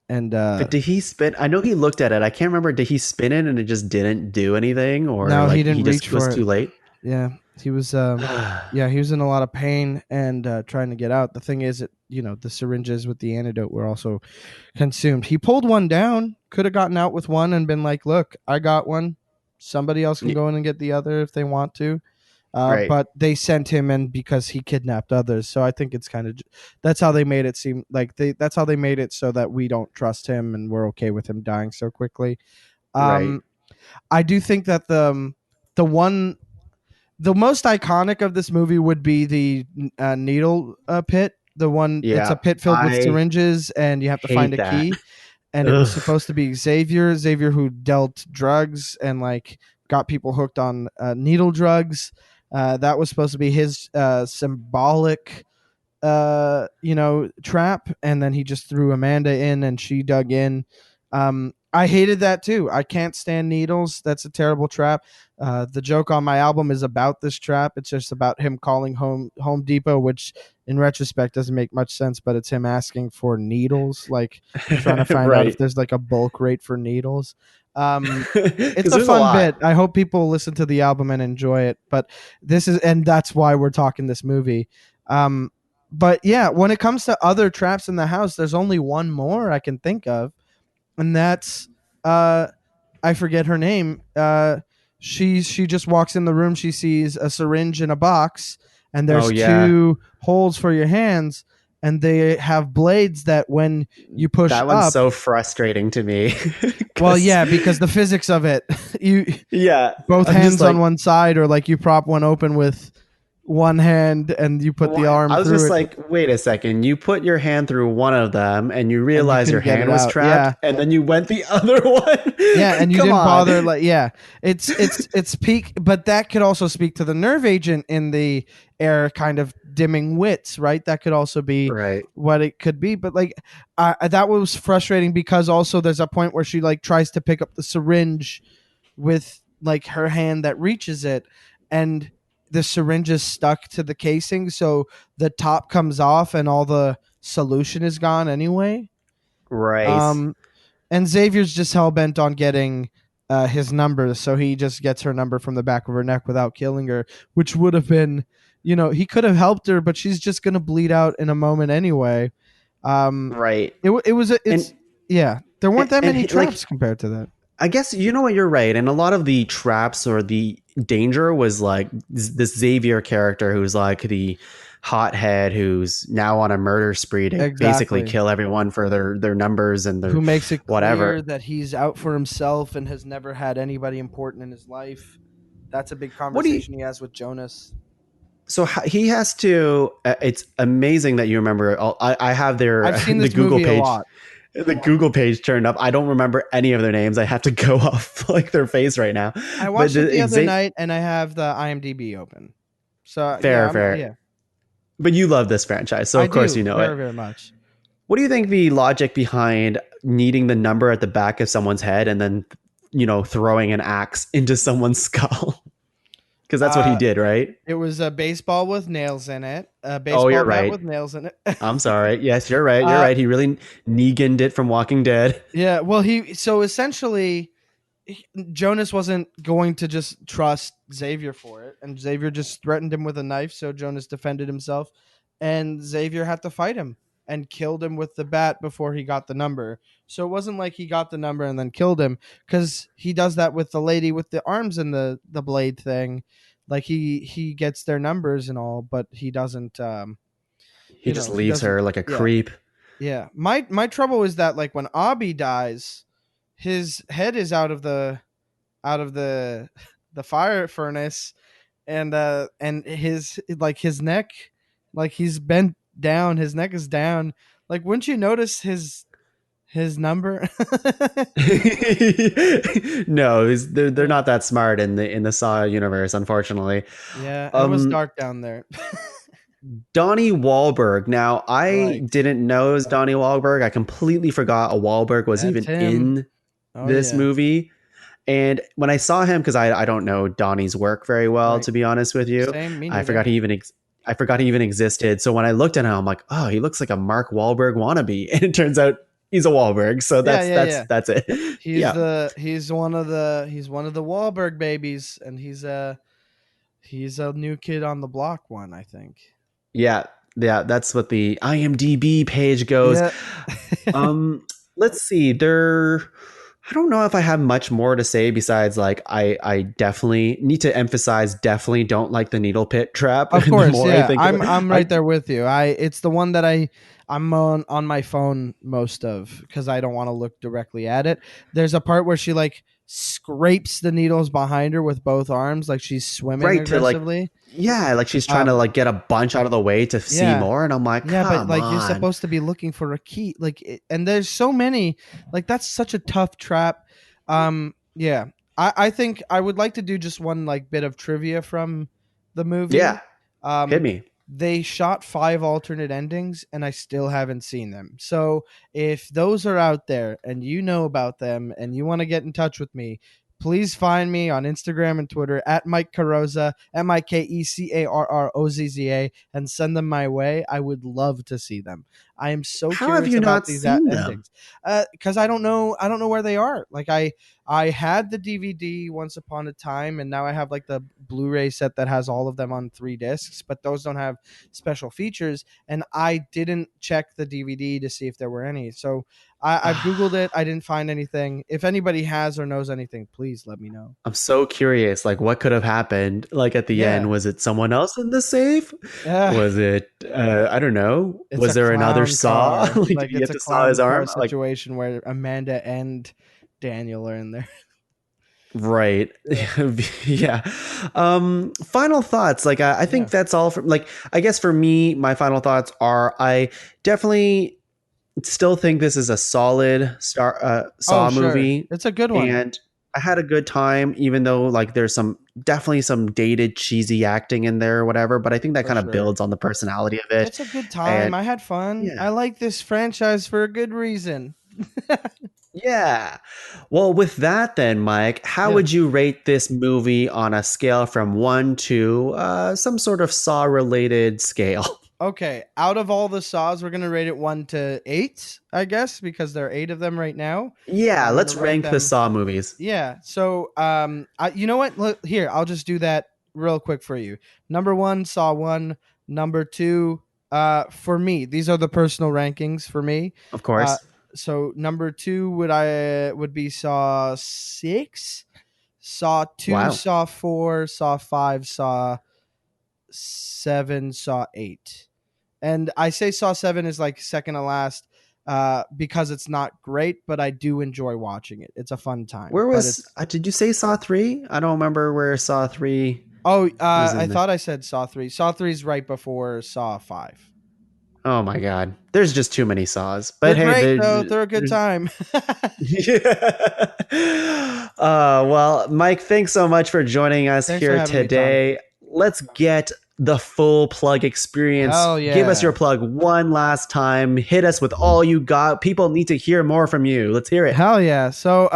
[SPEAKER 2] And
[SPEAKER 1] But did he spin? I know he looked at it. I can't remember. Did he spin it and it just didn't do anything, or
[SPEAKER 2] no, he
[SPEAKER 1] like
[SPEAKER 2] didn't
[SPEAKER 1] he
[SPEAKER 2] reach
[SPEAKER 1] just was
[SPEAKER 2] for it.
[SPEAKER 1] too late?
[SPEAKER 2] Yeah, he was. Yeah, he was in a lot of pain and trying to get out. The thing is, the syringes with the antidote were also consumed. He pulled one down. Could have gotten out with one and been like, "Look, I got one. Somebody else can
[SPEAKER 1] Y-
[SPEAKER 2] go in and get the other if they want to."
[SPEAKER 1] Right.
[SPEAKER 2] But they sent him in because he kidnapped others. So I think it's kind of that's how they made it seem like that's how they made it so that we don't trust him and we're okay with him dying so quickly.
[SPEAKER 1] Right.
[SPEAKER 2] Um, I do think that the one the most iconic of this movie would be the needle pit. The one it's a
[SPEAKER 1] Yeah.
[SPEAKER 2] pit filled with
[SPEAKER 1] I
[SPEAKER 2] syringes and you have to find
[SPEAKER 1] hate
[SPEAKER 2] a
[SPEAKER 1] that.
[SPEAKER 2] key. And it was
[SPEAKER 1] Ugh.
[SPEAKER 2] supposed to be Xavier who dealt drugs and like got people hooked on needle drugs. That was supposed to be his symbolic trap, and then he just threw Amanda in and she dug in. I hated that too. I can't stand needles. That's a terrible trap. The joke on my album is about this trap. It's just about him calling Home Depot, which in retrospect doesn't make much sense, but it's him asking for needles, like trying to find out if
[SPEAKER 1] Right.
[SPEAKER 2] there's like a bulk rate for needles. It's
[SPEAKER 1] Because
[SPEAKER 2] a
[SPEAKER 1] there's a
[SPEAKER 2] fun bit.
[SPEAKER 1] lot.
[SPEAKER 2] I hope people listen to the album and enjoy it. But that's why we're talking this movie. But yeah, when it comes to other traps in the house, there's only one more I can think of, and that's I forget her name. She just walks in the room. She sees a syringe in a box, and
[SPEAKER 1] Oh
[SPEAKER 2] there's
[SPEAKER 1] yeah.
[SPEAKER 2] two holes for your hands, and they have blades that when you push
[SPEAKER 1] That one's
[SPEAKER 2] up.
[SPEAKER 1] so frustrating to me.
[SPEAKER 2] Well,
[SPEAKER 1] 'Cause-
[SPEAKER 2] yeah, because the physics of it, you
[SPEAKER 1] yeah,
[SPEAKER 2] both
[SPEAKER 1] I'm just
[SPEAKER 2] hands
[SPEAKER 1] like,
[SPEAKER 2] on one side, or like you prop one open with one hand and you put the arm
[SPEAKER 1] I was
[SPEAKER 2] through
[SPEAKER 1] just
[SPEAKER 2] it,
[SPEAKER 1] like, wait a second. You put your hand through one of them and you
[SPEAKER 2] and you
[SPEAKER 1] realize your
[SPEAKER 2] couldn't get
[SPEAKER 1] hand
[SPEAKER 2] it
[SPEAKER 1] was
[SPEAKER 2] out. Yeah.
[SPEAKER 1] trapped, and then you went the other one.
[SPEAKER 2] Yeah, and you
[SPEAKER 1] Come
[SPEAKER 2] didn't
[SPEAKER 1] on.
[SPEAKER 2] bother. Like, yeah, it's peak, but that could also speak to the nerve agent in the air, kind of dimming wits, right? That could also be
[SPEAKER 1] Right.
[SPEAKER 2] what it could be. But like, that was frustrating because also there's a point where she like tries to pick up the syringe with like her hand that reaches it, and the syringe is stuck to the casing, so the top comes off and all the solution is gone anyway.
[SPEAKER 1] Right.
[SPEAKER 2] And Xavier's just hell bent on getting his number, so he just gets her number from the back of her neck without killing her, which would have been, he could have helped her, but she's just gonna bleed out in a moment anyway.
[SPEAKER 1] Right.
[SPEAKER 2] It's
[SPEAKER 1] And
[SPEAKER 2] yeah. There weren't that many
[SPEAKER 1] like,
[SPEAKER 2] traps compared to that.
[SPEAKER 1] I guess you know what, you're right. And a lot of the traps or the danger was like this Xavier character who's like the hothead who's now on a murder spree to basically
[SPEAKER 2] Exactly.
[SPEAKER 1] kill everyone for their numbers and their
[SPEAKER 2] Who makes it
[SPEAKER 1] whatever.
[SPEAKER 2] clear that he's out for himself and has never had anybody important in his life. That's a big
[SPEAKER 1] What do you
[SPEAKER 2] conversation he has with Jonas.
[SPEAKER 1] so he has to it's amazing that you remember I have their
[SPEAKER 2] I've seen
[SPEAKER 1] the
[SPEAKER 2] this
[SPEAKER 1] Google
[SPEAKER 2] movie a
[SPEAKER 1] page.
[SPEAKER 2] lot.
[SPEAKER 1] The Google page turned up. I don't remember any of their names. I have to go off like their face right now.
[SPEAKER 2] I watched
[SPEAKER 1] But
[SPEAKER 2] it the other night, and I have the IMDb open. So
[SPEAKER 1] fair, fair.
[SPEAKER 2] yeah,
[SPEAKER 1] But you love this franchise, so
[SPEAKER 2] I
[SPEAKER 1] of course
[SPEAKER 2] do
[SPEAKER 1] you know
[SPEAKER 2] very,
[SPEAKER 1] it.
[SPEAKER 2] very much.
[SPEAKER 1] What do you think the logic behind needing the number at the back of someone's head and then, throwing an axe into someone's skull? Because that's what he did, right?
[SPEAKER 2] It was a baseball with nails in it. A
[SPEAKER 1] Oh,
[SPEAKER 2] baseball
[SPEAKER 1] you're
[SPEAKER 2] bat
[SPEAKER 1] right.
[SPEAKER 2] with nails in it.
[SPEAKER 1] I'm sorry. Yes, you're right. You're right. He really Negan'd it from Walking Dead.
[SPEAKER 2] Yeah, well, so essentially, Jonas wasn't going to just trust Xavier for it, and Xavier just threatened him with a knife, so Jonas defended himself, and Xavier had to fight him and killed him with the bat before he got the number. So it wasn't like he got the number and then killed him, because he does that with the lady with the arms and the blade thing. Like he gets their numbers and all, but he doesn't.
[SPEAKER 1] He just leaves her like a creep.
[SPEAKER 2] Yeah. My trouble is that like when Abby dies, his head is out of the fire furnace, and his neck, like he's bent down, his neck is down. Like, wouldn't you notice his number?
[SPEAKER 1] No, they're not that smart in the Saw universe, unfortunately.
[SPEAKER 2] Yeah, it was dark down there.
[SPEAKER 1] Donnie Wahlberg. Now, I
[SPEAKER 2] Right.
[SPEAKER 1] didn't know it was Donnie Wahlberg. I completely forgot a Wahlberg was
[SPEAKER 2] That's
[SPEAKER 1] even
[SPEAKER 2] him.
[SPEAKER 1] in
[SPEAKER 2] Oh,
[SPEAKER 1] this
[SPEAKER 2] yeah.
[SPEAKER 1] movie. And when I saw him, because I don't know Donnie's work very well,
[SPEAKER 2] Right.
[SPEAKER 1] to be honest with you,
[SPEAKER 2] Same, me
[SPEAKER 1] I
[SPEAKER 2] neither.
[SPEAKER 1] forgot he even existed. So when I looked at him, I'm like, oh, he looks like a Mark Wahlberg wannabe, and it turns out he's a Wahlberg. So that's it.
[SPEAKER 2] He's one of the Wahlberg babies, and he's a new kid on the block one, I think.
[SPEAKER 1] Yeah, that's what the IMDb page goes.
[SPEAKER 2] Yeah.
[SPEAKER 1] Let's see. I don't know if I have much more to say besides like I definitely need to emphasize definitely don't like the needle pit trap.
[SPEAKER 2] Of course, yeah. I'm right
[SPEAKER 1] I,
[SPEAKER 2] there with you. It's the one that I'm on my phone most of, because I don't want to look directly at it. There's a part where she like scrapes the needles behind her with both arms, like she's swimming aggressively.
[SPEAKER 1] Like she's trying to like get a bunch out of the way to see more, and I'm like,
[SPEAKER 2] yeah,
[SPEAKER 1] come
[SPEAKER 2] but like
[SPEAKER 1] on.
[SPEAKER 2] you're supposed to be looking for a key, and there's so many, like that's such a tough trap. Yeah, I think I would like to do just one like bit of trivia from the movie.
[SPEAKER 1] Yeah, hit me.
[SPEAKER 2] They shot 5 alternate endings, and I still haven't seen them. So if those are out there and you know about them and you want to get in touch with me, please find me on Instagram and Twitter at Mike Carrozza, MikeCarrozza, and send them my way. I would love to see them. I am so
[SPEAKER 1] How
[SPEAKER 2] curious
[SPEAKER 1] have you
[SPEAKER 2] about
[SPEAKER 1] not
[SPEAKER 2] these
[SPEAKER 1] seen
[SPEAKER 2] endings. Because I don't know where they are. Like I had the DVD once upon a time, and now I have like the Blu-ray set that has all of them on 3 discs, but those don't have special features, and I didn't check the DVD to see if there were any. So I've Googled it. I didn't find anything. If anybody has or knows anything, please let me know.
[SPEAKER 1] I'm so curious, like what could have happened? Like at the end, was it someone else in the safe? Was it I don't know. Was there another Saw? Like, did he have to saw his arm?
[SPEAKER 2] Situation where Amanda and Daniel are in there.
[SPEAKER 1] Right. Yeah. Final thoughts. Like I think that's all from like I guess for me, my final thoughts are I definitely still think this is a solid Saw movie.
[SPEAKER 2] It's a good one.
[SPEAKER 1] And I had a good time, even though like there's definitely some dated cheesy acting in there or whatever, but I think that kind of builds on the personality of it.
[SPEAKER 2] It's a good time. I had fun. I like this franchise for a good reason.
[SPEAKER 1] Yeah. Well, with that then, Mike, how
[SPEAKER 2] Yeah.
[SPEAKER 1] would you rate this movie on a scale from 1 to some sort of Saw-related scale?
[SPEAKER 2] Okay, out of all the Saws, we're gonna rate it 1 to 8, I guess, because there are 8 of them right now.
[SPEAKER 1] Yeah,
[SPEAKER 2] I'm gonna
[SPEAKER 1] let's
[SPEAKER 2] rank
[SPEAKER 1] rank the
[SPEAKER 2] them.
[SPEAKER 1] Saw movies.
[SPEAKER 2] Yeah. So, you know what? Look, here, I'll just do that real quick for you. Number 1, Saw 1. Number 2, for me, these are the personal rankings for me.
[SPEAKER 1] Of
[SPEAKER 2] Uh,
[SPEAKER 1] course.
[SPEAKER 2] so number 2 would be Saw 6, Saw 2,
[SPEAKER 1] Wow.
[SPEAKER 2] Saw 4, Saw 5, Saw 7, Saw 8. And I say Saw 7 is like second to last because it's not great, but I do enjoy watching it. It's a fun time.
[SPEAKER 1] Where
[SPEAKER 2] But
[SPEAKER 1] was
[SPEAKER 2] it's
[SPEAKER 1] did you say Saw 3? I don't remember where Saw 3 was
[SPEAKER 2] I
[SPEAKER 1] in the.
[SPEAKER 2] thought I said Saw 3. Saw 3 is right before Saw 5.
[SPEAKER 1] Oh my god. There's just too many Saws. But
[SPEAKER 2] They're
[SPEAKER 1] hey,
[SPEAKER 2] great though. They're a good
[SPEAKER 1] there's
[SPEAKER 2] time.
[SPEAKER 1] yeah. Well, Mike, thanks so much for joining us
[SPEAKER 2] Thanks for
[SPEAKER 1] here
[SPEAKER 2] having me, Tom.
[SPEAKER 1] today. Let's get the full plug experience.
[SPEAKER 2] Hell
[SPEAKER 1] Give us
[SPEAKER 2] yeah.
[SPEAKER 1] your plug one last time. Hit us with all you got. People need to hear more from you. Let's hear it.
[SPEAKER 2] Hell yeah. So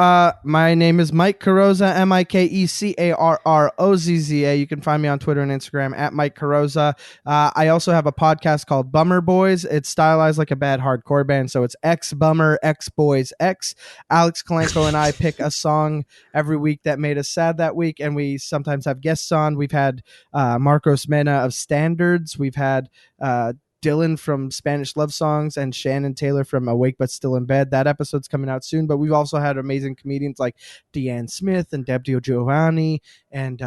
[SPEAKER 2] my name is Mike Carrozza, MikeCarrozza. You can find me on Twitter and Instagram at Mike Carrozza. I also have a podcast called Bummer Boys. It's stylized like a bad hardcore band, so it's X Bummer, X Boys X. Alex Kalenko and I pick a song every week that made us sad that week, and we sometimes have guests on. We've had Marcos Mena of Standards. We've had Dylan from Spanish Love Songs and Shannon Taylor from Awake But Still in Bed. That episode's coming out soon. But we've also had amazing comedians like Deanne Smith and Deb Giovanni and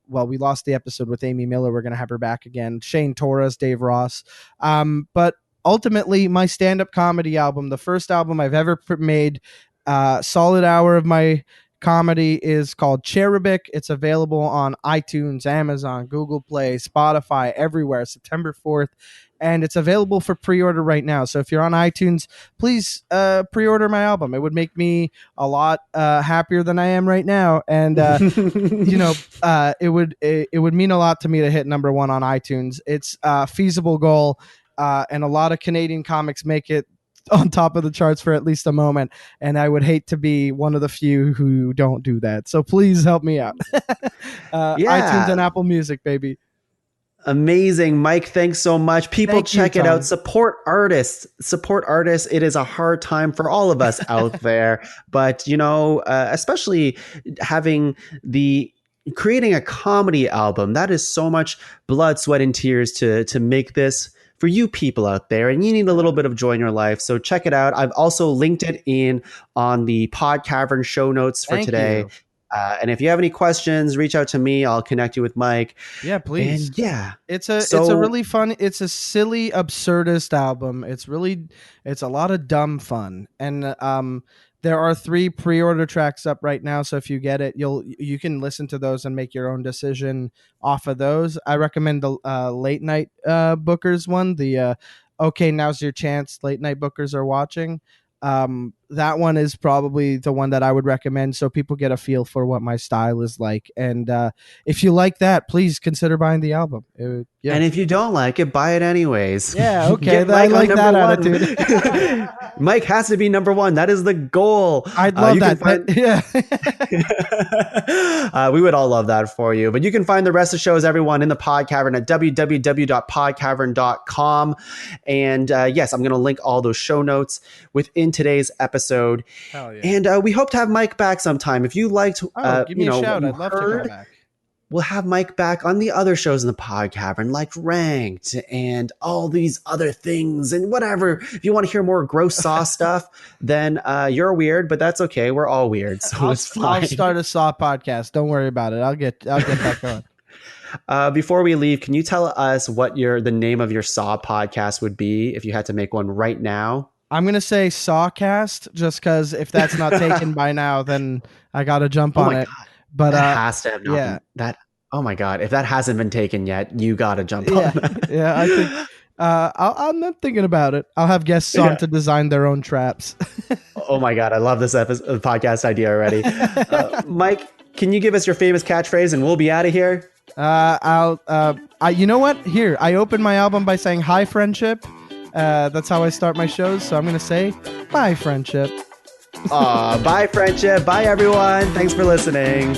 [SPEAKER 2] well, we lost the episode with Amy Miller. We're going to have her back again. Shane Torres, Dave Ross. But ultimately, my stand-up comedy album, the first album I've ever made, solid hour of my comedy, is called Cherubic. It's available on iTunes, Amazon, Google Play, Spotify, everywhere, September 4th. And it's available for pre-order right now. So if you're on iTunes, please pre-order my album. It would make me a lot happier than I am right now. And it would mean a lot to me to hit number 1 on iTunes. It's a feasible goal, and a lot of Canadian comics make it on top of the charts for at least a moment, and I would hate to be one of the few who don't do that. So please help me out. iTunes and Apple Music, baby.
[SPEAKER 1] Amazing, Mike. Thanks so much. People, check it
[SPEAKER 2] Tom.
[SPEAKER 1] out. Support artists. It is a hard time for all of us out there, but especially creating a comedy album, that is so much blood, sweat, and tears to make this for you people out there, and you need a little bit of joy in your life. So check it out. I've also linked it in on the Pod Cavern show notes for today. And if you have any questions, reach out to me. I'll connect you with Mike.
[SPEAKER 2] Yeah, please.
[SPEAKER 1] And yeah,
[SPEAKER 2] it's a really fun. It's a silly, absurdist album. It's a lot of dumb fun. And there are 3 pre-order tracks up right now. So if you get it, you can listen to those and make your own decision off of those. I recommend the late night bookers one. The okay, now's your chance. Late night bookers are watching. That one is probably the one that I would recommend, so people get a feel for what my style is like. And if you like that, please consider buying the album. Yeah.
[SPEAKER 1] And if you don't like it, buy it anyways.
[SPEAKER 2] Yeah, okay. I like that attitude.
[SPEAKER 1] Mike has to be number 1. That is the goal.
[SPEAKER 2] I'd love that.
[SPEAKER 1] We would all love that for you. But you can find the rest of the shows, everyone, in the Pod Cavern at www.podcavern.com. And yes, I'm going to link all those show notes within today's episode.
[SPEAKER 2] Hell yeah.
[SPEAKER 1] And we hope to have Mike back sometime. If you liked,
[SPEAKER 2] give me a shout. I'd love to come back.
[SPEAKER 1] We'll have Mike back on the other shows in the Pod Cavern, like Ranked and all these other things and whatever. If you want to hear more gross Saw stuff, then you're weird, but that's okay. We're all weird, so it's fine.
[SPEAKER 2] I'll start a Saw podcast. Don't worry about it. I'll get that going.
[SPEAKER 1] Before we leave, can you tell us what the name of your Saw podcast would be if you had to make one right now?
[SPEAKER 2] I'm going to say Sawcast, just because if that's not taken by now, then I got to jump on it.
[SPEAKER 1] God.
[SPEAKER 2] But
[SPEAKER 1] that has to have not been, that. Oh my God! If that hasn't been taken yet, you gotta jump on that.
[SPEAKER 2] Yeah, I think I'm not thinking about it. I'll have guests on to design their own traps.
[SPEAKER 1] Oh my God! I love this podcast idea already. Mike, can you give us your famous catchphrase and we'll be out of here?
[SPEAKER 2] You know what? Here, I open my album by saying "Hi, friendship." That's how I start my shows. So I'm gonna say "Bye, friendship."
[SPEAKER 1] Bye, friendship. Bye, everyone. Thanks for listening.